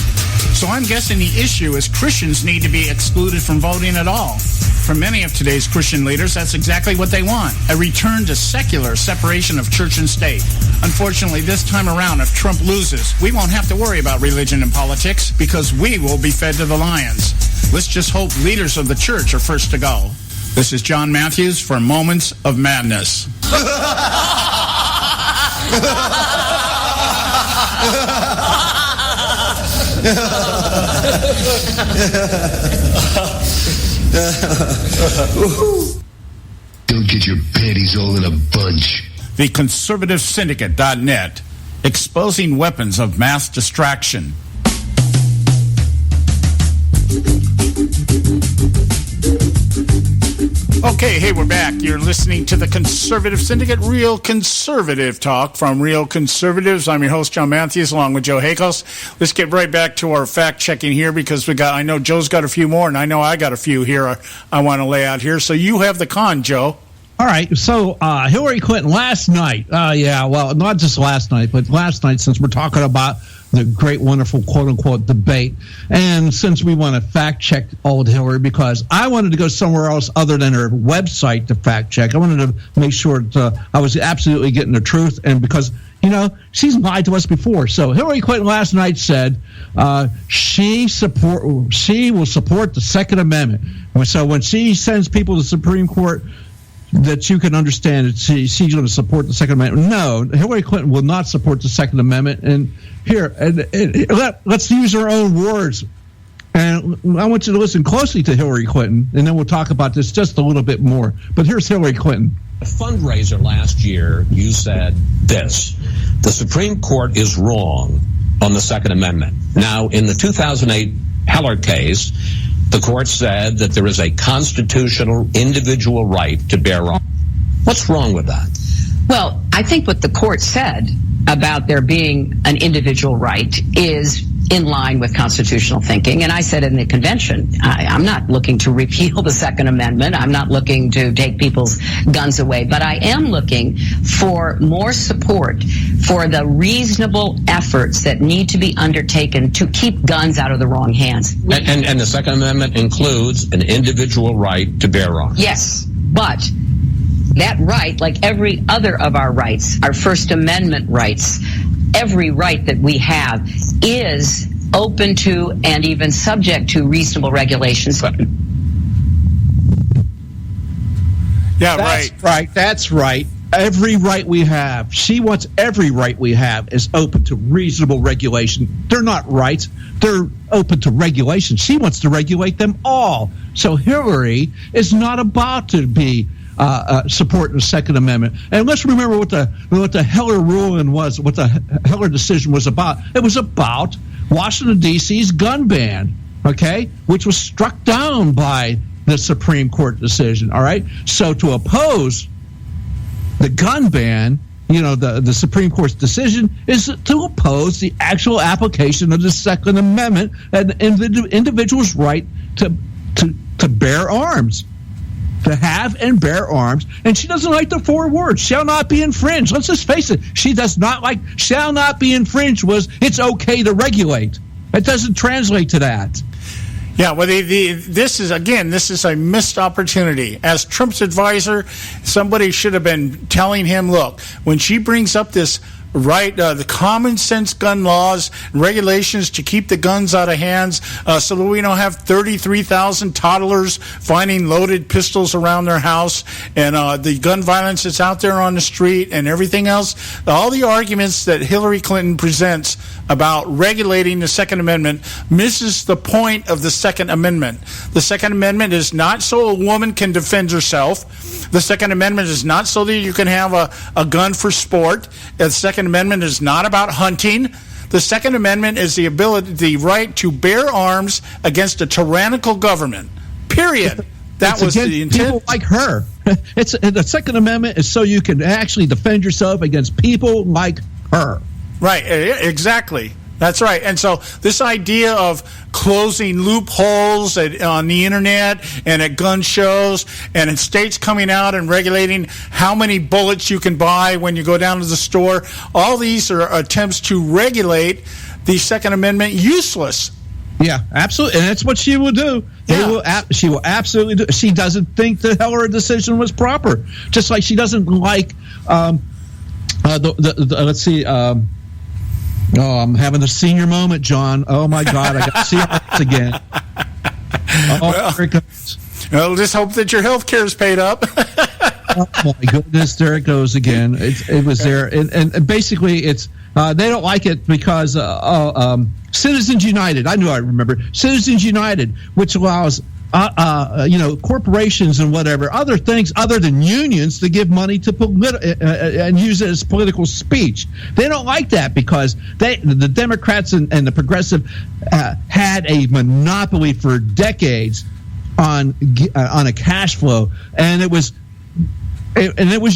So I'm guessing the issue is Christians need to be excluded from voting at all. For many of today's Christian leaders, that's exactly what they want, a return to secular separation of church and state. Unfortunately, this time around, if Trump loses, we won't have to worry about religion and politics because we will be fed to the lions. Let's just hope leaders of the church are first to go. This is John Matthews for Moments of Madness.
Don't get your panties all in a bunch.
The Conservative Syndicate.net, exposing weapons of mass distraction.
Okay, hey, we're back. You're listening to the Conservative Syndicate, real conservative talk from real conservatives. I'm your host, John Matthews, along with Joe Hakos. Let's get right back to our fact-checking here because I know Joe's got a few more, and I know I got a few here I want to lay out here. So you have the con, Joe.
All right, so Hillary Clinton last night, well, not just last night, but last night, since we're talking about the great, wonderful, quote-unquote debate, and since we want to fact-check old Hillary, because I wanted to go somewhere else other than her website to fact-check. I wanted to make sure that I was absolutely getting the truth, and because, she's lied to us before. So Hillary Clinton last night said she will support the Second Amendment. So when she sends people to the Supreme Court, that you can understand that she's going to support the Second Amendment. No, Hillary Clinton will not support the Second Amendment. And here, let's use her own words. And I want you to listen closely to Hillary Clinton, and then we'll talk about this just a little bit more. But here's Hillary Clinton.
A fundraiser last year, you said this: the Supreme Court is wrong on the Second Amendment. Now, in the 2008 Heller case, the court said that there is a constitutional individual right to bear arms. What's wrong with that?
Well, I think what the court said about there being an individual right is in line with constitutional thinking. And I said in the convention, I'm not looking to repeal the Second Amendment. I'm not looking to take people's guns away. But I am looking for more support for the reasonable efforts that need to be undertaken to keep guns out of the wrong hands.
And the Second Amendment includes an individual right to bear arms.
Yes, but that right, like every other of our rights, our First Amendment rights, every right that we have is open to and even subject to reasonable regulations.
Yeah,
That's right. Every right we have. She wants every right we have is open to reasonable regulation. They're not rights. They're open to regulation. She wants to regulate them all. So Hillary is not about to be supporting the Second Amendment. And let's remember what the Heller ruling was, what the Heller decision was about. It was about Washington, D.C.'s gun ban, okay, which was struck down by the Supreme Court decision, all right? So to oppose the gun ban, the Supreme Court's decision is to oppose the actual application of the Second Amendment and the individual's right to bear arms. To have and bear arms, and she doesn't like the four words, shall not be infringed. Let's just face it, she does not like shall not be infringed was it's okay to regulate. It doesn't translate to that.
Yeah, well, this is a missed opportunity. As Trump's advisor, somebody should have been telling him, look, when she brings up this right, the common sense gun laws, regulations to keep the guns out of hands, so that we don't have 33,000 toddlers finding loaded pistols around their house, and the gun violence that's out there on the street and everything else. All the arguments that Hillary Clinton presents about regulating the Second Amendment misses the point of the Second Amendment. The Second Amendment is not so a woman can defend herself. The Second Amendment is not so that you can have a gun for sport. The Second Amendment is not about hunting. The Second Amendment is the right to bear arms against a tyrannical government. Period. That was the intent.
People like her. The Second Amendment is so you can actually defend yourself against people like her.
Right, exactly. That's right. And so this idea of closing loopholes on the internet and at gun shows and in states coming out and regulating how many bullets you can buy when you go down to the store, all these are attempts to regulate the Second Amendment useless.
Yeah, absolutely. And that's what she will do. Yeah. She will absolutely do. She doesn't think the Heller decision was proper. Just like she doesn't like, let's see, oh, I'm having a senior moment, John. Oh, my God. I got to see it again.
Oh, there it goes. Well, just hope that your health care is paid up.
Oh, my goodness. There it goes again. It was there. And basically, it's they don't like it because Citizens United. I remember. Citizens United, which allows corporations and whatever, other things other than unions to give money to and use it as political speech. They don't like that because the Democrats and the progressive had a monopoly for decades on a cash flow, and it was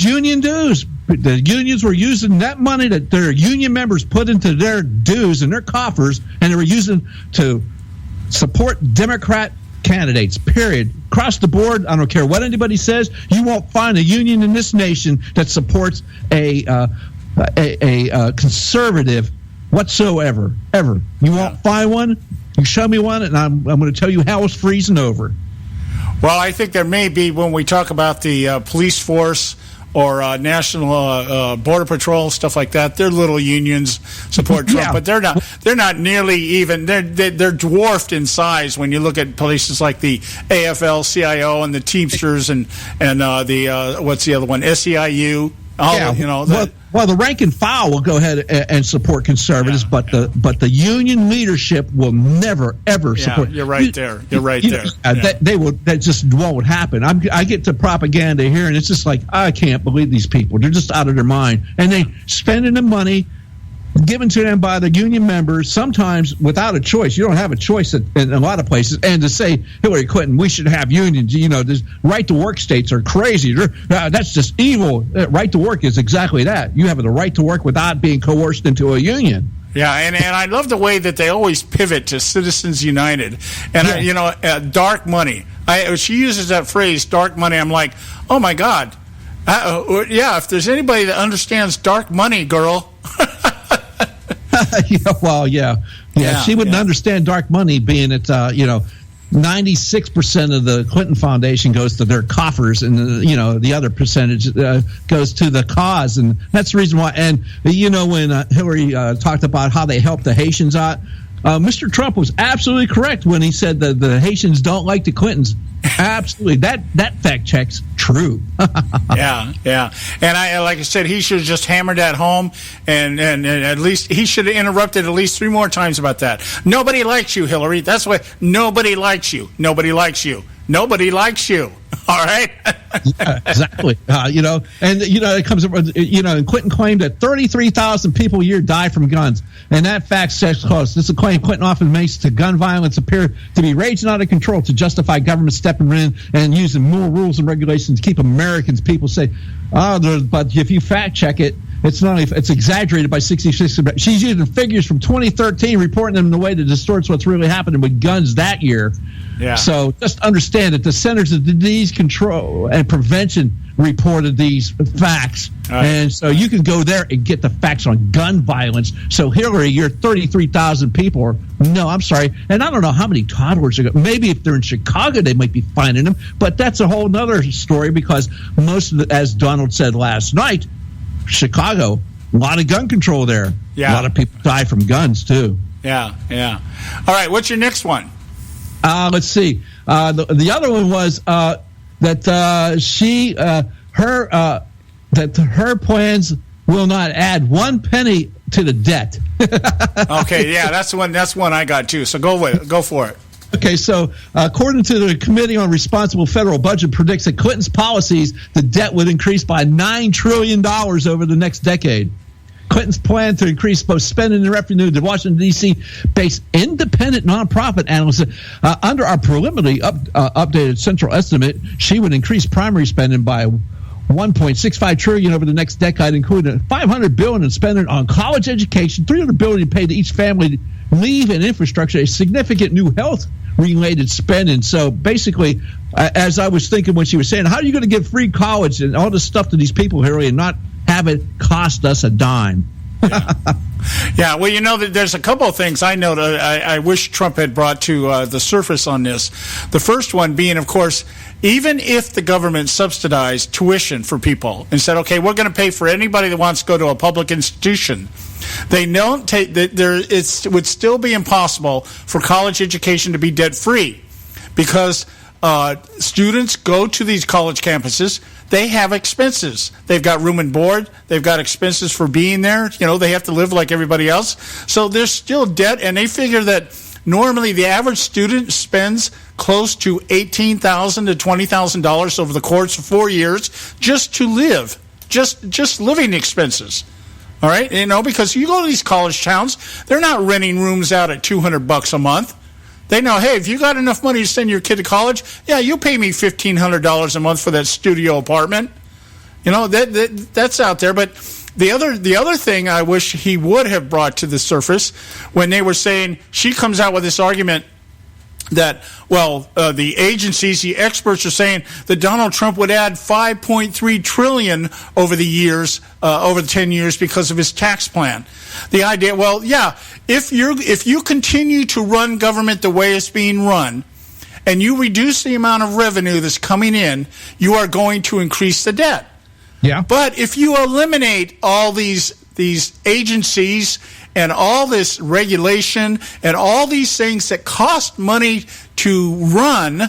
union dues. The unions were using that money that their union members put into their dues and their coffers, and they were using to support Democrat candidates, period. Across the board, I don't care what anybody says, you won't find a union in this nation that supports a conservative whatsoever, ever. You won't find one. You show me one, and I'm going to tell you hell is freezing over.
Well, I think there may be, when we talk about the police force or National Border Patrol, stuff like that, their little unions support Trump, but they're not nearly even. They're dwarfed in size when you look at places like the AFL-CIO and the Teamsters and the what's the other one, SEIU. Well, the rank and file will go ahead and support conservatives, but the union leadership will never ever support. You're right there. You're right there.
That just won't happen. I get to propaganda here, and it's just like, I can't believe these people. They're just out of their mind, and they spending the money given to them by the union members, sometimes without a choice. You don't have a choice in a lot of places. And to say, Hillary Clinton, we should have unions, this right-to-work states are crazy. That's just evil. Right to work is exactly that. You have the right to work without being coerced into a union.
Yeah, and I love the way that they always pivot to Citizens United. And, dark money. She uses that phrase, dark money. I'm like, oh, my God. If there's anybody that understands dark money, girl.
She wouldn't understand dark money, being that 96% of the Clinton Foundation goes to their coffers, and the other percentage goes to the cause, and that's the reason why. And when Hillary talked about how they helped the Haitians out, Mr. Trump was absolutely correct when he said that the Haitians don't like the Clintons. Absolutely, that fact checks true.
Yeah. And like I said, he should have just hammered that home, and at least he should have interrupted at least 3 more times about that. Nobody likes you, Hillary. That's why nobody likes you. Nobody likes you. Nobody likes you. All right.
Yeah, exactly. It comes. And Clinton claimed that 33,000 people a year die from guns, and that fact checks close. This is a claim Clinton often makes to gun violence appear to be raging out of control to justify government stepping in and using more rules and regulations to keep Americans, people say, but if you fact check it, it's exaggerated by 66%. She's using figures from 2013, reporting them in a way that distorts what's really happening with guns that year.
Yeah.
So just understand that the Centers of Disease Control and Prevention reported these facts. Right. And so you can go there and get the facts on gun violence. So Hillary, you're 33,000 people. No, I'm sorry. And I don't know how many toddlers are. Maybe if they're in Chicago, they might be finding them. But that's a whole other story, because most of as Donald said last night, Chicago, a lot of gun control there.
Yeah.
A lot of people die from guns too.
Yeah. All right, what's your next one?
Let's see. The other one was that her plans will not add 1 penny to the debt.
Okay, yeah, that's one I got too. So go for it.
Okay, so according to the Committee on Responsible Federal Budget, predicts that Clinton's policies, the debt would increase by $9 trillion over the next decade. Clinton's plan to increase both spending and revenue. The Washington, D.C. based independent nonprofit analysts under our preliminary updated central estimate, she would increase primary spending by $1.65 trillion over the next decade, including $500 billion in spending on college education, $300 billion paid to each family, leave and infrastructure, a significant new health-related spending. So basically, as I was thinking when she was saying, how are you going to give free college and all this stuff to these people, Harry, and not have it cost us a dime?
Yeah, well, there's a couple of things I know that I wish Trump had brought to the surface on this. The first one being, of course, even if the government subsidized tuition for people and said, okay, we're going to pay for anybody that wants to go to a public institution, they don't take that. It would still be impossible for college education to be debt-free, because students go to these college campuses. They have expenses. They've got room and board. They've got expenses for being there. They have to live like everybody else. So there's still debt, and they figure that normally the average student spends close to $18,000 to $20,000 over the course of 4 years just to live, just living expenses. All right, because you go to these college towns, they're not renting rooms out at $200 a month. They know, hey, if you got enough money to send your kid to college, yeah, you pay me $1,500 a month for that studio apartment. That's out there. But the other thing I wish he would have brought to the surface when they were saying, she comes out with this argument that, the agencies, the experts are saying that Donald Trump would add $5.3 trillion over the years, over the 10 years because of his tax plan. The idea, if you continue to run government the way it's being run, and you reduce the amount of revenue that's coming in, you are going to increase the debt.
Yeah.
But if you eliminate all these agencies and all this regulation and all these things that cost money to run,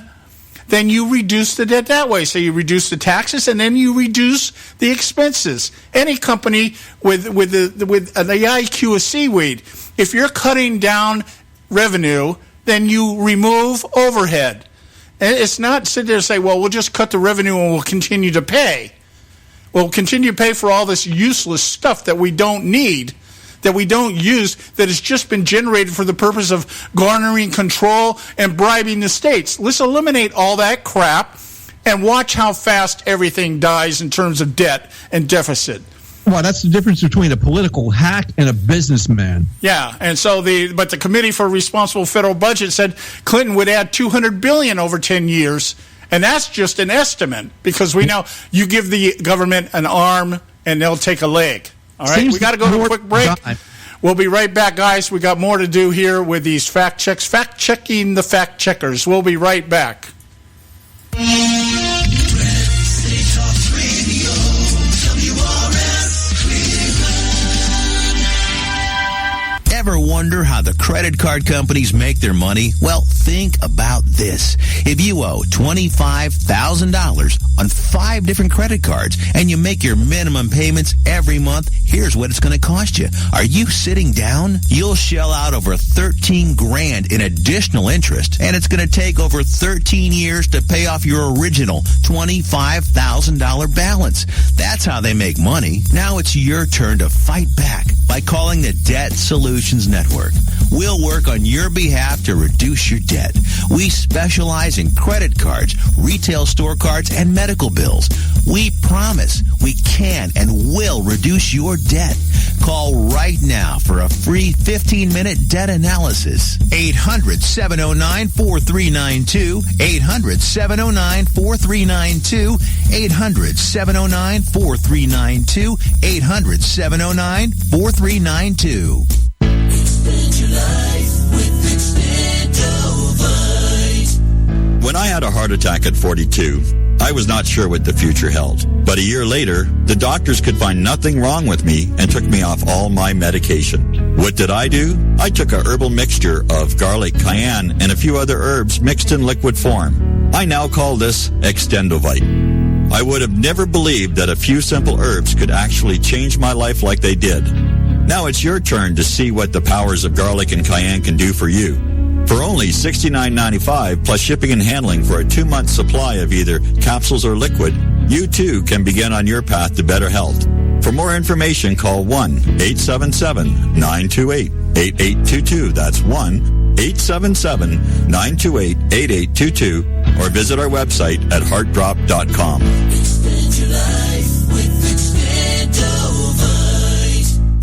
then you reduce the debt that way. So you reduce the taxes and then you reduce the expenses. Any company with the IQ of seaweed, if you're cutting down revenue, then you remove overhead. And it's not sit there and say, we'll just cut the revenue and we'll continue to pay. We'll continue to pay for all this useless stuff that we don't need, that we don't use, that has just been generated for the purpose of garnering control and bribing the states. Let's eliminate all that crap and watch how fast everything dies in terms of debt and deficit.
Well, that's the difference between a political hack and a businessman.
Yeah, and so the Committee for Responsible Federal Budget said Clinton would add $200 billion over 10 years, and that's just an estimate because we know you give the government an arm and they'll take a leg. All right, we got to go to a quick break. We'll be right back, guys. We got more to do here with these fact checks, fact checking the fact checkers. We'll be right back.
Ever wonder how the credit card companies make their money? Well, think about this. If you owe $25,000 on 5 different credit cards and you make your minimum payments every month, here's what it's going to cost you. Are you sitting down? You'll shell out over $13,000 in additional interest, and it's going to take over 13 years to pay off your original $25,000 balance. That's how they make money. Now it's your turn to fight back by calling the Debt Solutions Network. We'll work on your behalf to reduce your debt. We specialize in credit cards, retail store cards, and medical bills. We promise we can and will reduce your debt. Call right now for a free 15-minute debt analysis. 800-709-4392. 800-709-4392. 800-709-4392. 800-709-4392.
Expand your life with Expandovite.
When I had a heart attack at 42, I was not sure what the future held. But a year later, the doctors could find nothing wrong with me and took me off all my medication. What did I do? I took a herbal mixture of garlic, cayenne, and a few other herbs mixed in liquid form. I now call this Extendovite. I would have never believed that a few simple herbs could actually change my life like they did. Now it's your turn to see what the powers of garlic and cayenne can do for you. For only $69.95 plus shipping and handling for a 2-month supply of either capsules or liquid, you too can begin on your path to better health. For more information, call 1-877-928-8822. That's 1-877-928-8822. Or visit our website at heartdrop.com.
Expand your life with Expandovite.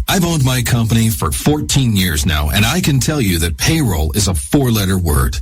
I've owned my company for 14 years now, and I can tell you that payroll is a 4-letter word.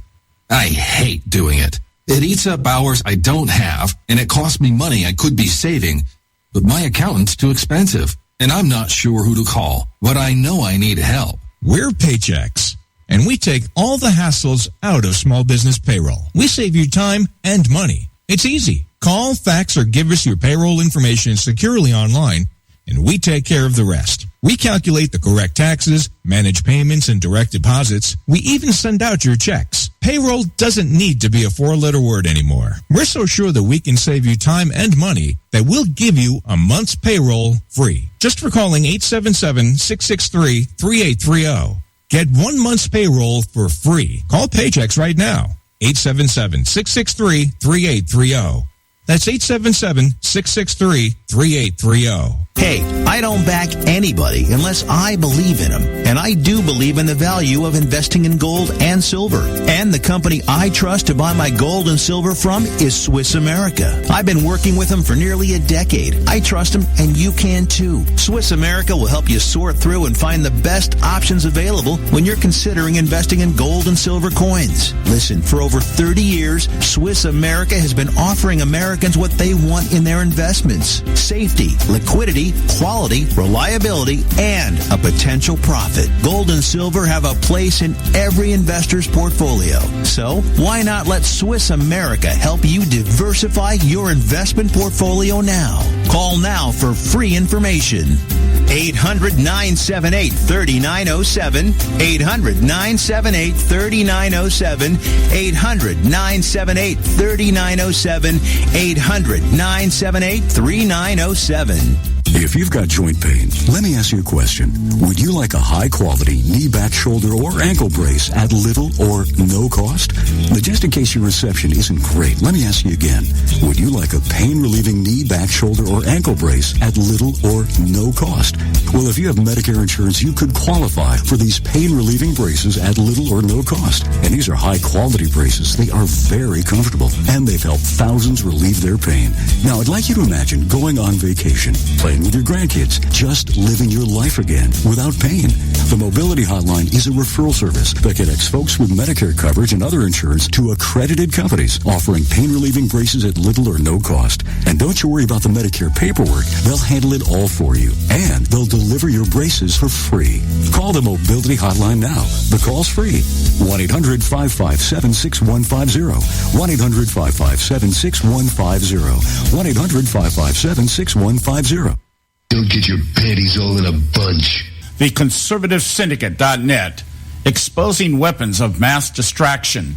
I hate doing it. It eats up hours I don't have, and it costs me money I could be saving. But my accountant's too expensive, and I'm not sure who to call. But I know I need help.
We're Paychex, and we take all the hassles out of small business payroll. We save you time and money. It's easy. Call, fax, or give us your payroll information securely online, and we take care of the rest. We calculate the correct taxes, manage payments and direct deposits. We even send out your checks. Payroll doesn't need to be a 4-letter word anymore. We're so sure that we can save you time and money that we'll give you a month's payroll free. Just for calling 877-663-3830. Get 1 month's payroll for free. Call Paychex right now. 877-663-3830. That's 877-663-3830.
Hey, I don't back anybody unless I believe in them. And I do believe in the value of investing in gold and silver. And the company I trust to buy my gold and silver from is Swiss America. I've been working with them for nearly a decade. I trust them, and you can too. Swiss America will help you sort through and find the best options available when you're considering investing in gold and silver coins. Listen, for over 30 years, Swiss America has been offering Americans what they want in their investments: safety, liquidity, quality, reliability, and a potential profit. Gold and silver have a place in every investor's portfolio. So why not let Swiss America help you diversify your investment portfolio now? Call now for free information. 800-978-3907. 800-978-3907. 800-978-3907. 800-978-3907.
If you've got joint pain, let me ask you a question. Would you like a high-quality knee, back, shoulder, or ankle brace at little or no cost? But just in case your reception isn't great, let me ask you again. Would you like a pain-relieving knee, back, shoulder, or ankle brace at little or no cost? Well, if you have Medicare insurance, you could qualify for these pain-relieving braces at little or no cost. And these are high-quality braces. They are very comfortable, and they've helped thousands relieve their pain. Now, I'd like you to imagine going on vacation, playing with your grandkids, just living your life again without pain. The Mobility Hotline is a referral service that connects folks with Medicare coverage and other insurance to accredited companies offering pain-relieving braces at little or no cost. And don't you worry about the Medicare paperwork. They'll handle it all for you. And they'll deliver your braces for free. Call the Mobility Hotline now. The call's free. 1-800-557-6150. 1-800-557-6150. 1-800-557-6150.
Don't get your panties all in a bunch.
The Conservative Syndicate.net, exposing weapons of mass distraction.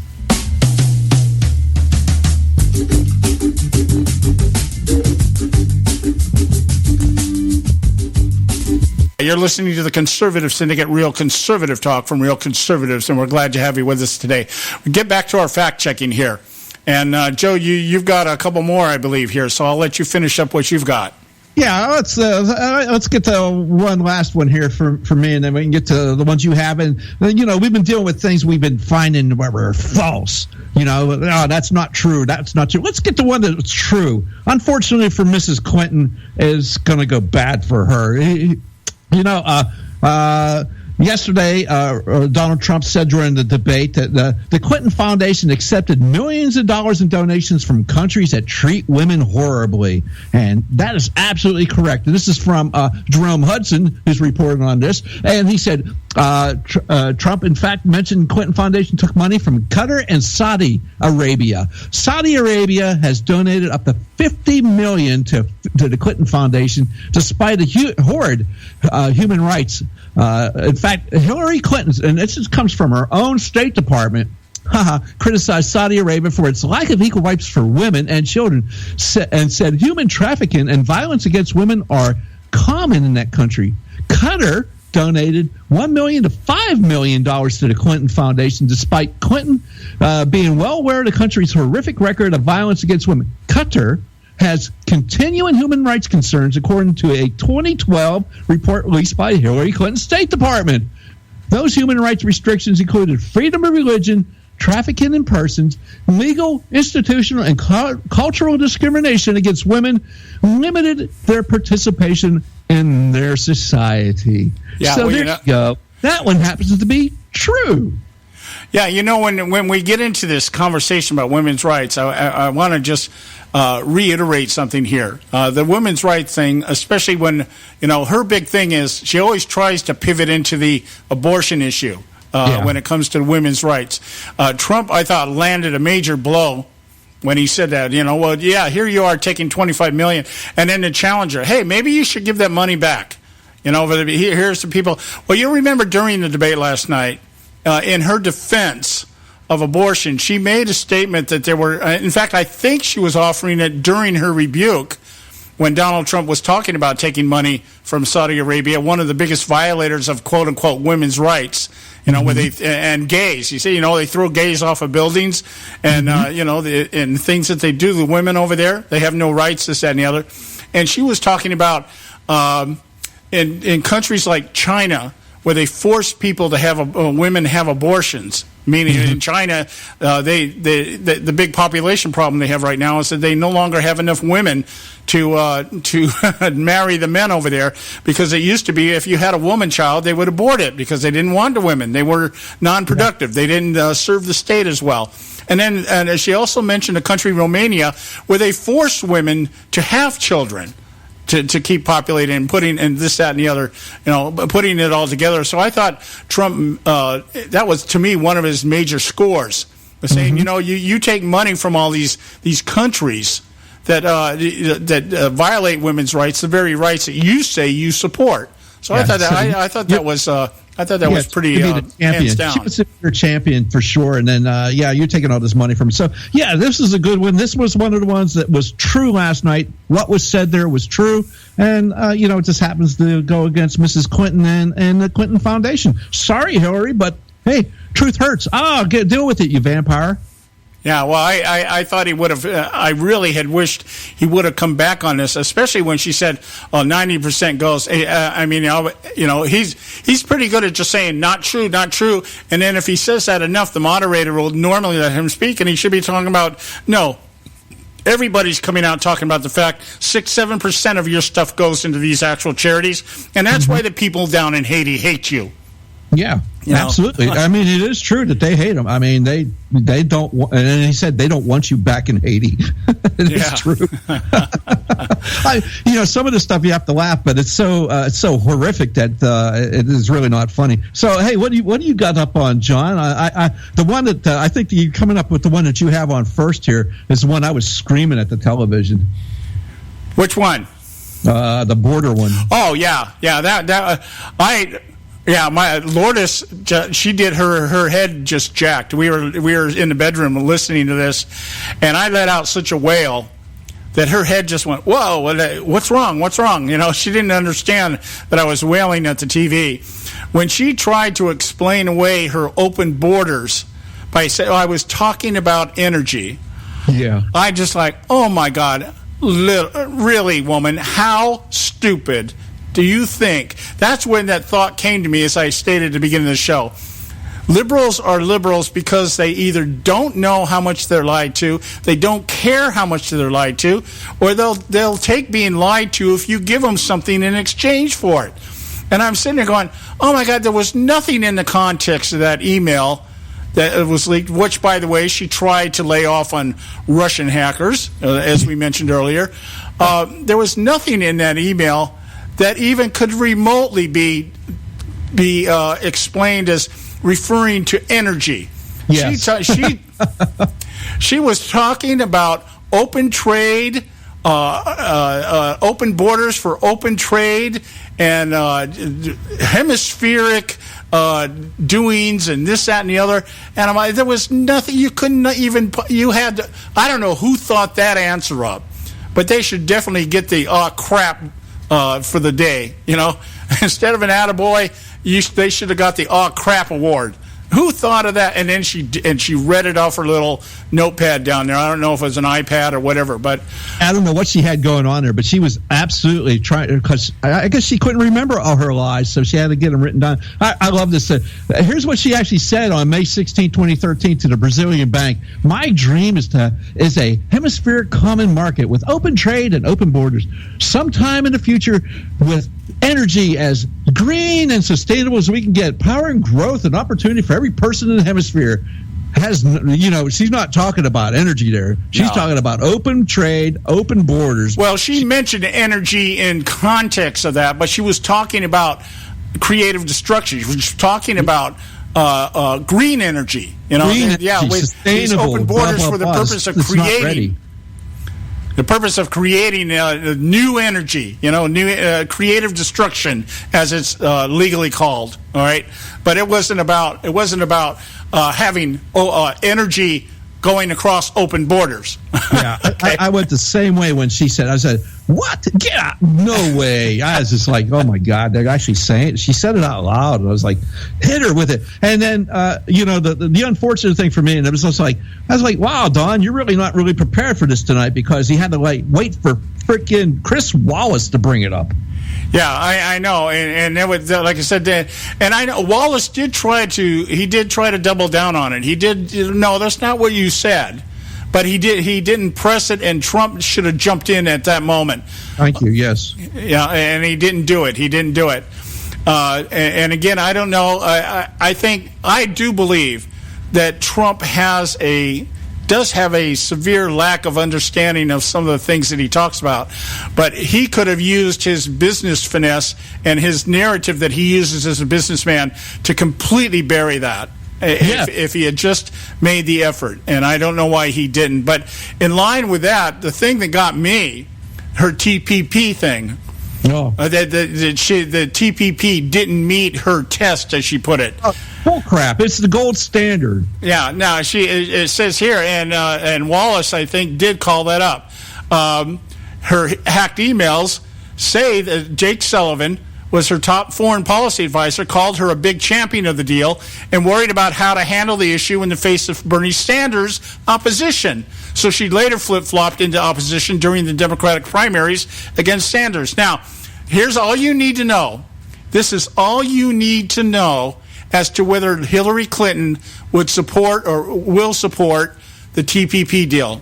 You're listening to the Conservative Syndicate, real conservative talk from real conservatives, and we're glad to have you with us today. We get back to our fact-checking here. And, Joe, you've got a couple more, I believe, here, so I'll let you finish up what you've got.
Yeah, let's get to one last one here for me, and then we can get to the ones you have. And we've been dealing with things we've been finding where we're false. Oh, that's not true. That's not true. Let's get to one that's true. Unfortunately for Mrs. Clinton, is going to go bad for her. Yesterday, Donald Trump said during the debate that the Clinton Foundation accepted millions of dollars in donations from countries that treat women horribly. And that is absolutely correct. And this is from Jerome Hudson, who's reporting on this. And he said Trump, in fact, mentioned Clinton Foundation took money from Qatar and Saudi Arabia. Saudi Arabia has donated up to $50 million to the Clinton Foundation, despite a horrid human rights. In fact, Hillary Clinton, and this comes from her own State Department, criticized Saudi Arabia for its lack of equal rights for women and children, and said human trafficking and violence against women are common in that country. Qatar donated $1 million to $5 million to the Clinton Foundation, despite Clinton being well aware of the country's horrific record of violence against women. Qatar has continuing human rights concerns, according to a 2012 report released by Hillary Clinton's State Department. Those human rights restrictions included freedom of religion, trafficking in persons, legal, institutional, and cultural discrimination against women, limited their participation in their society.
Yeah,
so there you go. That one happens to be true.
Yeah, when we get into this conversation about women's rights, I want to just reiterate something here. The women's rights thing, especially when, her big thing is she always tries to pivot into the abortion issue when it comes to women's rights. Trump, I thought, landed a major blow when he said that. Here you are taking $25 million, and then the challenger, hey, maybe you should give that money back. Here's the people. Well, you remember during the debate last night, in her defense of abortion, she made a statement that there were, in fact, I think she was offering it during her rebuke, when Donald Trump was talking about taking money from Saudi Arabia, one of the biggest violators of quote unquote women's rights, where they and gays. You see, they throw gays off of buildings, and and things that they do. The women over there, they have no rights. This, that, and the other. And she was talking about in countries like China, where they force people to have women have abortions. Meaning in China, the big population problem they have right now is that they no longer have enough women to marry the men over there, because it used to be if you had a woman child, they would abort it because they didn't want the women. They were non-productive. They didn't serve the state as well. And then and she also mentioned a country, Romania, where they force women to have children. To keep populating and putting and this, that, and the other, putting it all together. So I thought Trump, that was to me one of his major scores, was saying, you take money from all these countries that violate women's rights, the very rights that you say you support. So I thought that was pretty hands down.
She was your champion for sure. And then, you're taking all this money from her. So, this is a good one. This was one of the ones that was true last night. What was said there was true. And, it just happens to go against Mrs. Clinton and the Clinton Foundation. Sorry, Hillary, but, hey, truth hurts. Deal with it, you vampire.
Yeah, well, I thought he would have. I really had wished he would have come back on this, especially when she said 90% goes. He's pretty good at just saying not true, not true. And then if he says that enough, the moderator will normally let him speak, and he should be talking about no. Everybody's coming out talking about the fact 6-7% of your stuff goes into these actual charities, and that's why the people down in Haiti hate you.
Yeah, absolutely. I mean, it is true that they hate him. I mean, they don't. And he said they don't want you back in Haiti. It's true. Some of the stuff you have to laugh, but it's so horrific that it is really not funny. So, hey, what do you got up on, John? The one that I think that you're coming up with, the one that you have on first here, is the one I was screaming at the television.
Which one?
The border one.
Oh yeah. Yeah, my Lourdes, she did her head just jacked. We were in the bedroom listening to this, and I let out such a wail that her head just went, whoa, what's wrong? What's wrong? She didn't understand that I was wailing at the TV. When she tried to explain away her open borders by saying, I was talking about energy.
Yeah.
I just like, oh my God, really, woman, how stupid do you think? That's when that thought came to me, as I stated at the beginning of the show. Liberals are liberals because they either don't know how much they're lied to, they don't care how much they're lied to, or they'll take being lied to if you give them something in exchange for it. And I'm sitting there going, oh my God, there was nothing in the context of that email that was leaked, which, by the way, she tried to lay off on Russian hackers, as we mentioned earlier. There was nothing in that email that even could remotely be explained as referring to energy.
Yes.
She was talking about open trade, open borders for open trade, and hemispheric doings, and this, that, and the other. And I'm like, there was nothing. You couldn't even. You had to, I don't know who thought that answer up, but they should definitely get the crap. For the day, instead of an attaboy, they should have got the crap award. Who thought of that? And then she read it off her little notepad down there. I don't know if it was an iPad or whatever, but
I don't know what she had going on there. But she was absolutely trying, because I guess she couldn't remember all her lies, so she had to get them written down. I love this. Here's what she actually said on May 16, 2013, to the Brazilian bank. My dream is a hemispheric common market with open trade and open borders. Sometime in the future, with energy as green and sustainable as we can get, power and growth and opportunity for every person in the hemisphere. She's not talking about energy there. She's talking about open trade, open borders.
Well, she mentioned energy in context of that, but she was talking about creative destruction. She was talking about green energy. These open borders for the purpose of creating. The purpose of creating new energy, new creative destruction, as it's legally called. All right, but it wasn't about having energy going across open borders.
Yeah, okay. I went the same way when she said, I said, what? Get out. No way. I was just like, oh, my God, they're actually saying it. She said it out loud. And I was like, hit her with it. And then, the unfortunate thing for me, and it was just like, I was like, wow, Don, you're really not really prepared for this tonight, because he had to wait for freaking Chris Wallace to bring it up.
Yeah, I know, and it was, like I said, and I know Wallace did try to double down on it. He did. No, that's not what you said, but he didn't press it, and Trump should have jumped in at that moment.
Thank you. Yes.
Yeah, and he didn't do it. And again, I don't know. I do believe that Trump does have a severe lack of understanding of some of the things that he talks about, but he could have used his business finesse and his narrative that he uses as a businessman to completely bury that if he had just made the effort. And I don't know why he didn't. But in line with that, the thing that got me, her TPP thing, the TPP didn't meet her test, as she put it.
Bull crap! It's the gold standard.
Yeah. Now it says here, and Wallace, I think, did call that up. Her hacked emails say that Jake Sullivan was her top foreign policy advisor, called her a big champion of the deal, and worried about how to handle the issue in the face of Bernie Sanders' opposition. So she later flip-flopped into opposition during the Democratic primaries against Sanders. Now, here's all you need to know. This is all you need to know as to whether Hillary Clinton would support or will support the TPP deal.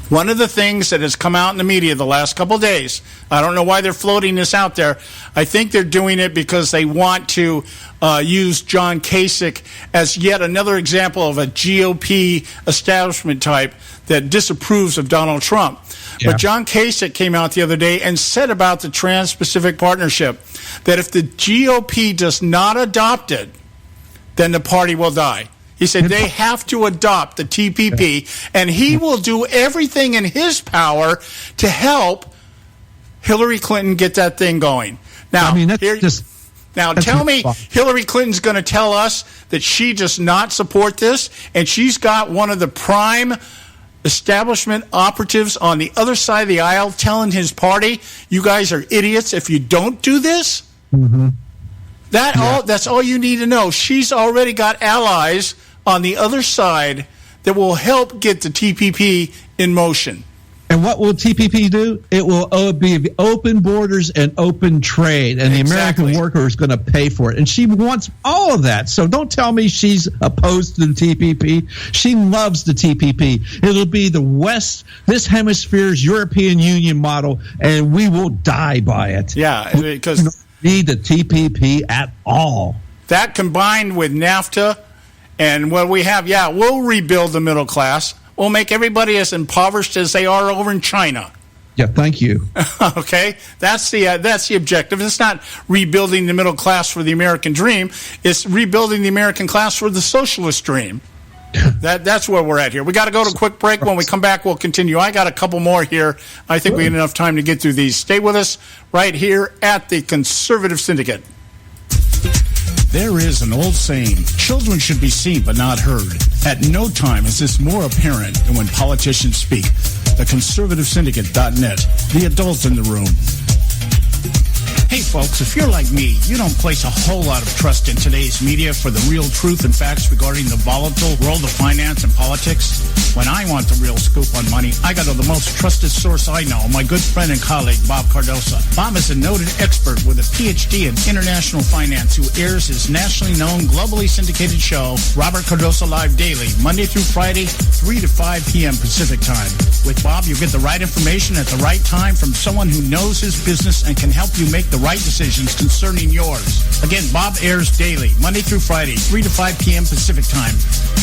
One of the things that has come out in the media the last couple of days, I don't know why they're floating this out there. I think they're doing it because they want to use John Kasich as yet another example of a GOP establishment type that disapproves of Donald Trump. Yeah. But John Kasich came out the other day and said about the Trans-Pacific Partnership that if the GOP does not adopt it, then the party will die. He said they have to adopt the TPP, and he will do everything in his power to help Hillary Clinton get that thing going. Now, tell me Hillary Clinton's going to tell us that she does not support this, and she's got one of the prime establishment operatives on the other side of the aisle telling his party, you guys are idiots if you don't do this?
Mm-hmm.
That's all you need to know. She's already got allies on the other side that will help get the TPP in motion.
And what will TPP do? It will be open borders and open trade, and the American worker is going to pay for it. And she wants all of that. So don't tell me she's opposed to the TPP. She loves the TPP. It'll be this hemisphere's European Union model, and we will die by it.
Yeah, because
we don't need the TPP at all.
That combined with NAFTA and what we have, we'll rebuild the middle class. We'll make everybody as impoverished as they are over in China.
Yeah, thank you.
Okay, that's the objective. It's not rebuilding the middle class for the American dream. It's rebuilding the American class for the socialist dream. That's where we're at here. We got to go to a quick break. When we come back, we'll continue. I got a couple more here. I think we have enough time to get through these. Stay with us right here at the Conservative Syndicate.
There is an old saying, children should be seen but not heard. At no time is this more apparent than when politicians speak. The ConservativeSyndicate.net, the adult in the room. Hey folks, if you're like me, you don't place a whole lot of trust in today's media for the real truth and facts regarding the volatile world of finance and politics. When I want the real scoop on money, I go to the most trusted source I know, my good friend and colleague, Bob Cardosa. Bob is a noted expert with a PhD in international finance who airs his nationally known, globally syndicated show, Robert Cardosa Live Daily, Monday through Friday, 3 to 5 p.m. Pacific time. With Bob, you get the right information at the right time from someone who knows his business and can help you make the right decisions concerning yours. Again, Bob airs daily, Monday through Friday, 3 to 5 p.m. Pacific time.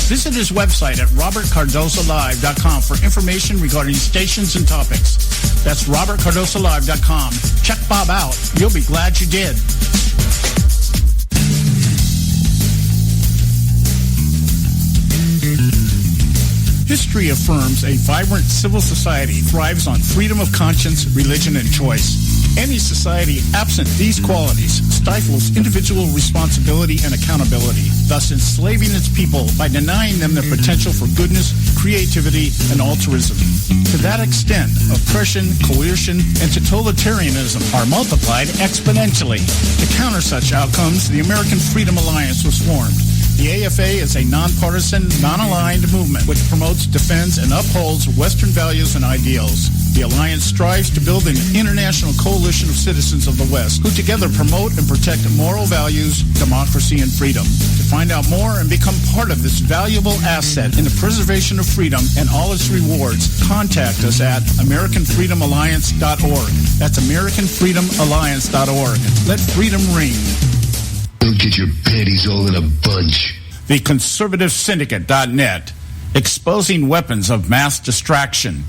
Visit his website at robertcardosalive.com for information regarding stations and topics. That's robertcardosalive.com. Check Bob out. You'll be glad you did. History affirms a vibrant civil society thrives on freedom of conscience, religion, and choice. Any society absent these qualities stifles individual responsibility and accountability, thus enslaving its people by denying them their potential for goodness, creativity, and altruism. To that extent, oppression, coercion, and totalitarianism are multiplied exponentially. To counter such outcomes, the American Freedom Alliance was formed. The AFA is a nonpartisan, non-aligned movement which promotes, defends, and upholds Western values and ideals. The Alliance strives to build an international coalition of citizens of the West who together promote and protect moral values, democracy, and freedom. To find out more and become part of this valuable asset in the preservation of freedom and all its rewards, contact us at AmericanFreedomAlliance.org. That's AmericanFreedomAlliance.org. Let freedom ring.
Don't get your panties all in a bunch.
The Conservative Syndicate.net, exposing weapons of mass distraction.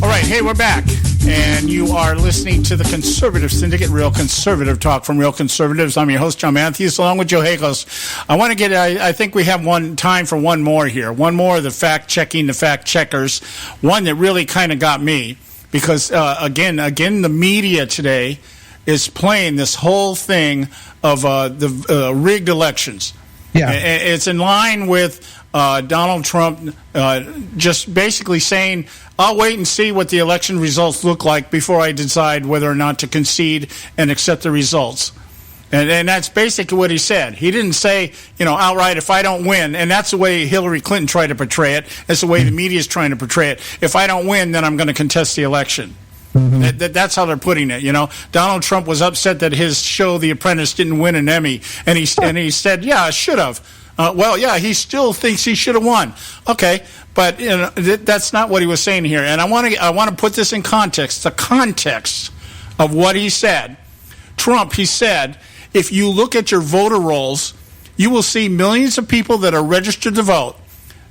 All right, hey, we're back, and you are listening to the Conservative Syndicate, Real Conservative Talk from Real Conservatives. I'm your host, John Matthews, along with Joe Hagos. I want to get, I think we have time for one more here. One more of the fact-checking, the fact-checkers. One that really kind of got me. Because, again, the media today is playing this whole thing of the rigged elections. Yeah. It's in line with Donald Trump just basically saying, I'll wait and see what the election results look like before I decide whether or not to concede and accept the results. And that's basically what he said. He didn't say, outright, if I don't win, and that's the way Hillary Clinton tried to portray it. That's the way the media is trying to portray it. If I don't win, then I'm going to contest the election. Mm-hmm. That's how they're putting it. Donald Trump was upset that his show, The Apprentice, didn't win an Emmy, and he said, yeah, I should have. He still thinks he should have won. Okay, but that's not what he was saying here. And I want to put this in context. The context of what he said. Trump, he said, if you look at your voter rolls, you will see millions of people that are registered to vote.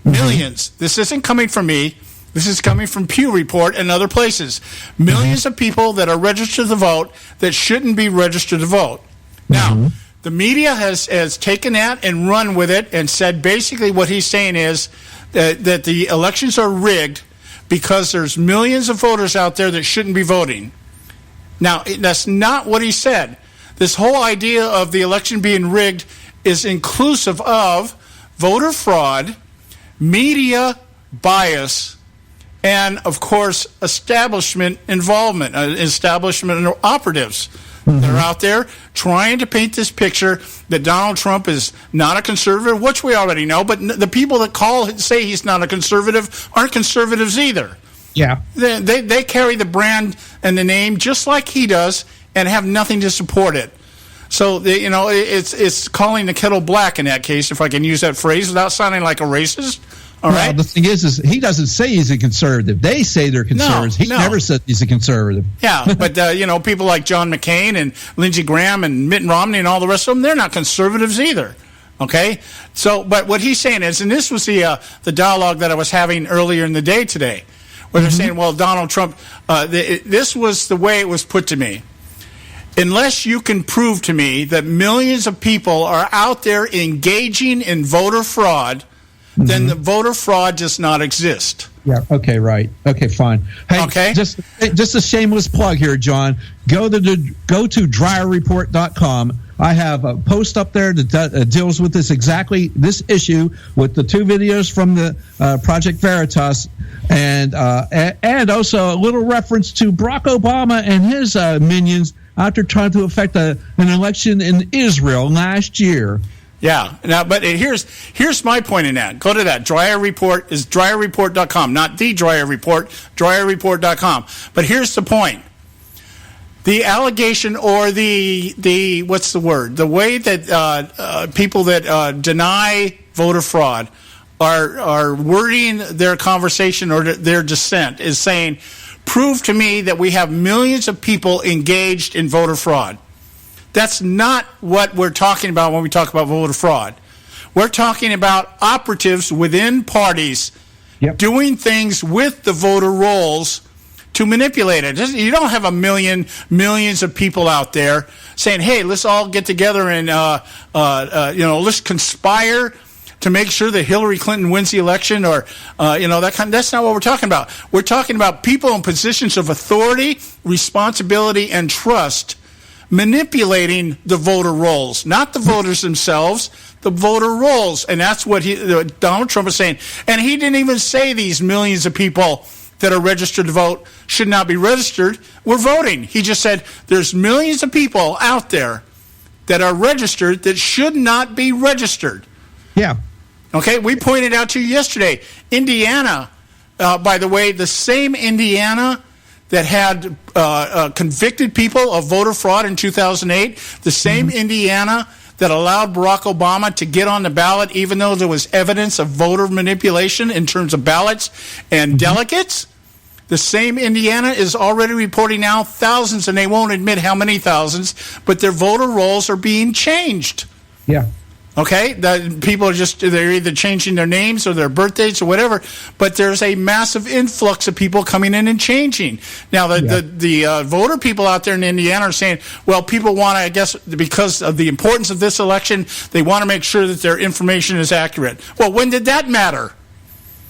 Millions. This isn't coming from me. This is coming from Pew Report and other places. Millions of people that are registered to vote that shouldn't be registered to vote. Now, the media has taken that and run with it and said basically what he's saying is that the elections are rigged because there's millions of voters out there that shouldn't be voting. Now, that's not what he said. This whole idea of the election being rigged is inclusive of voter fraud, media bias, and, of course, establishment involvement, establishment operatives. They're out there trying to paint this picture that Donald Trump is not a conservative, which we already know, but the people that say he's not a conservative aren't conservatives either. Yeah. They carry the brand and the name just like he does and have nothing to support it. So, it's calling the kettle black in that case, if I can use that phrase without sounding like a racist. All right. The thing is he doesn't say he's a conservative. They say they're conservatives. He never said he's a conservative. Yeah, but, people like John McCain and Lindsey Graham and Mitt Romney and all the rest of them, they're not conservatives either. Okay? So, but what he's saying is, and this was the dialogue that I was having earlier in the day today, where they're saying, well, Donald Trump, this was the way it was put to me. Unless you can prove to me that millions of people are out there engaging in voter fraud, then the voter fraud does not exist. Yeah. Okay. Right. Okay. Fine. Hey, okay. Just a shameless plug here, John. Go to DryerReport.com. I have a post up there that deals with this issue with the 2 videos from the Project Veritas, and also a little reference to Barack Obama and his minions after trying to affect an election in Israel last year. Yeah. Now, but here's my point in that. Go to that. Dryer Report is DryerReport.com, not the Dryer Report, DryerReport.com. But here's the point. The allegation or the what's the word? The way that people that deny voter fraud are wording their conversation or their dissent is saying, prove to me that we have millions of people engaged in voter fraud. That's not what we're talking about when we talk about voter fraud. We're talking about operatives within parties doing things with the voter rolls to manipulate it. You don't have millions of people out there saying, hey, let's all get together and let's conspire
to make sure that Hillary Clinton wins the election, or that's not what we're talking about. We're talking about people in positions of authority, responsibility, and trust manipulating the voter rolls, not the voters themselves, the voter rolls. And that's what Donald Trump is saying. And he didn't even say these millions of people that are registered to vote should not be registered. We're voting. He just said there's millions of people out there that are registered that should not be registered.
Yeah.
Okay, we pointed out to you yesterday, Indiana, by the way, the same Indiana that had convicted people of voter fraud in 2008, the same Indiana that allowed Barack Obama to get on the ballot even though there was evidence of voter manipulation in terms of ballots and delegates, the same Indiana is already reporting now thousands, and they won't admit how many thousands, but their voter rolls are being changed.
Yeah.
Okay, people are they're either changing their names or their birthdates or whatever, but there's a massive influx of people coming in and changing. Now, the voter people out there in Indiana are saying, well, people want to, I guess, because of the importance of this election, they want to make sure that their information is accurate. Well, when did that matter?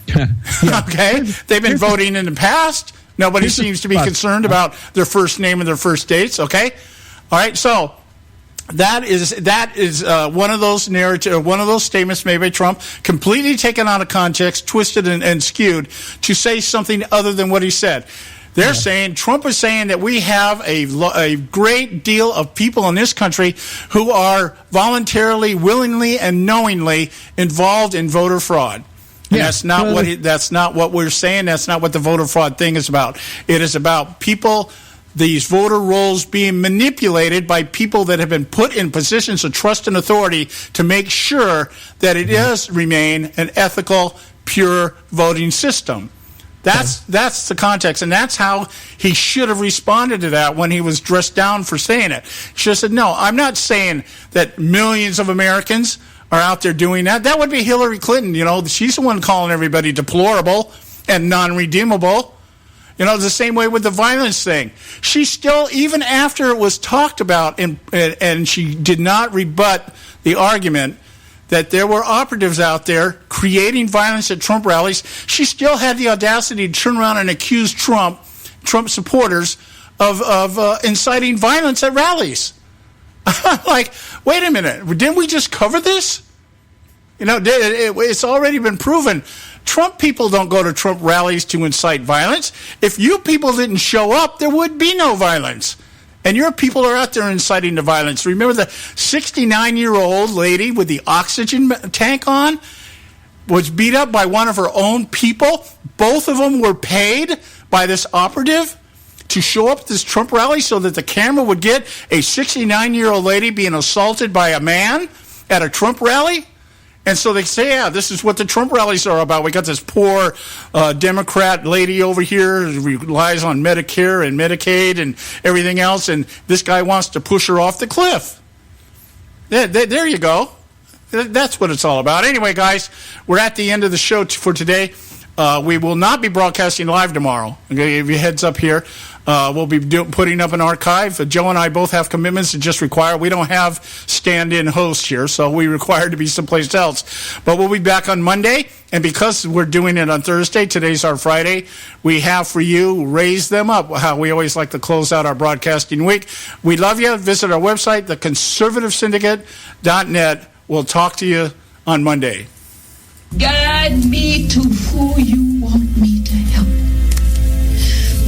Okay, they've been voting in the past. Nobody seems to be concerned about their first name and their first dates. Okay, all right, so that is one of those narrative, one of those statements made by Trump, completely taken out of context, twisted and skewed to say something other than what he said. They're saying, Trump is saying that we have a great deal of people in this country who are voluntarily, willingly, and knowingly involved in voter fraud. Yeah. That's not what we're saying. That's not what the voter fraud thing is about. It is about people, these voter rolls being manipulated by people that have been put in positions of trust and authority to make sure that it does remain an ethical, pure voting system. That's the context, and that's how he should have responded to that when he was dressed down for saying it. He should have said, no, I'm not saying that millions of Americans are out there doing that. That would be Hillary Clinton. You know, she's the one calling everybody deplorable and non-redeemable. You know, the same way with the violence thing. She still, even after it was talked about, and she did not rebut the argument that there were operatives out there creating violence at Trump rallies, she still had the audacity to turn around and accuse Trump supporters of inciting violence at rallies. Like, wait a minute, didn't we just cover this? You know, it's already been proven. Trump people don't go to Trump rallies to incite violence. If you people didn't show up, there would be no violence. And your people are out there inciting the violence. Remember the 69-year-old lady with the oxygen tank on was beat up by one of her own people? Both of them were paid by this operative to show up at this Trump rally so that the camera would get a 69-year-old lady being assaulted by a man at a Trump rally? And so they say, yeah, this is what the Trump rallies are about. We got this poor Democrat lady over here who relies on Medicare and Medicaid and everything else, and this guy wants to push her off the cliff. There you go. That's what it's all about. Anyway, guys, we're at the end of the show for today. We will not be broadcasting live tomorrow. I'm going to give you a heads up here. We'll be putting up an archive. Joe and I both have commitments that just require. We don't have stand-in hosts here, so we require to be someplace else. But we'll be back on Monday, and because we're doing it on Thursday, today's our Friday, we have for you Raise Them Up, how we always like to close out our broadcasting week. We love you. Visit our website, theconservativesyndicate.net. We'll talk to you on Monday.
Guide me to who you want me to help.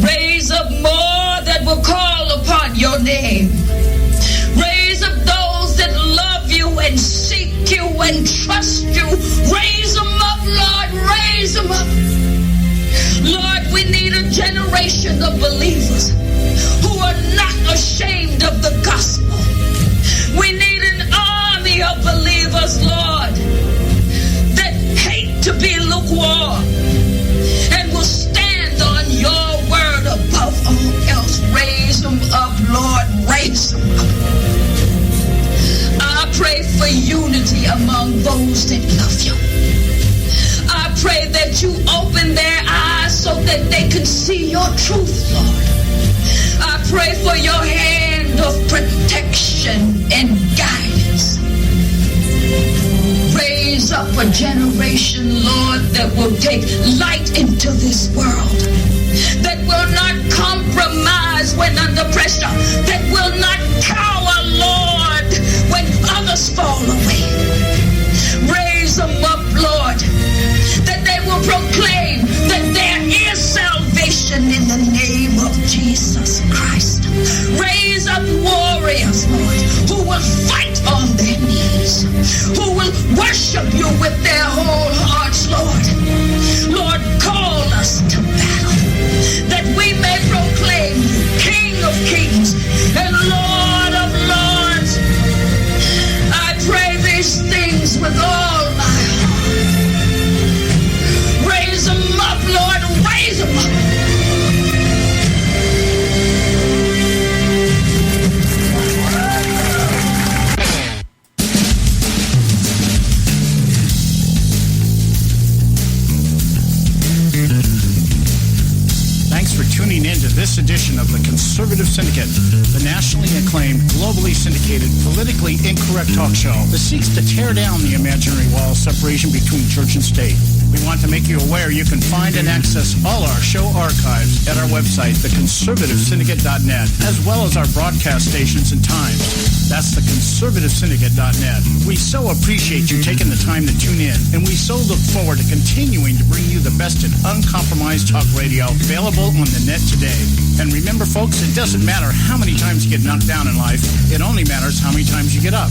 Raise up more that will call upon your name. Raise up those that love you and seek you and trust you. Raise them up, Lord, raise them up. Lord, we need a generation of believers who are not ashamed of the gospel. We need an army of believers, Lord, that hate to be lukewarm and will stand on your word above all else. Raise them up, Lord, raise them up. I pray for unity among those that love you. I pray that you open their eyes so that they can see your truth, Lord. I pray for your hand of protection and guidance. Raise up up a generation, Lord, that will take light into this world, that will not compromise when under pressure, that will not cower, Lord, when others fall away. Raise them up, Lord, that they will proclaim that there is salvation in the name of Jesus Christ. Raise up warriors, Lord, who will fight on their knees, who will worship you with their whole hearts, Lord. Lord, call us to battle, that we may proclaim you King of kings and Lord of lords. I pray these things with all my heart. Raise them up, Lord, raise them up.
Tuning in to this edition of the Conservative Syndicate, the nationally acclaimed, globally syndicated, politically incorrect talk show that seeks to tear down the imaginary wall of separation between church and state. We want to make you aware you can find and access all our show archives at our website, theconservativesyndicate.net, as well as our broadcast stations and times. That's theconservativesyndicate.net. We so appreciate you taking the time to tune in, and we so look forward to continuing to bring you the best in uncompromised talk radio available on the net today. And remember, folks, it doesn't matter how many times you get knocked down in life. It only matters how many times you get up.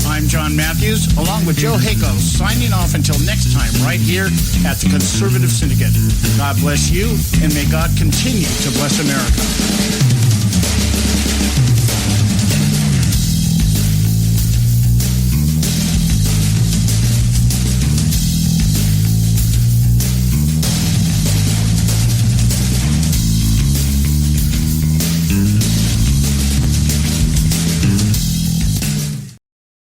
I'm John Matthews, along with Joe Hako, signing off until next time right here at the Conservative Syndicate. God bless you, and may God continue to bless America.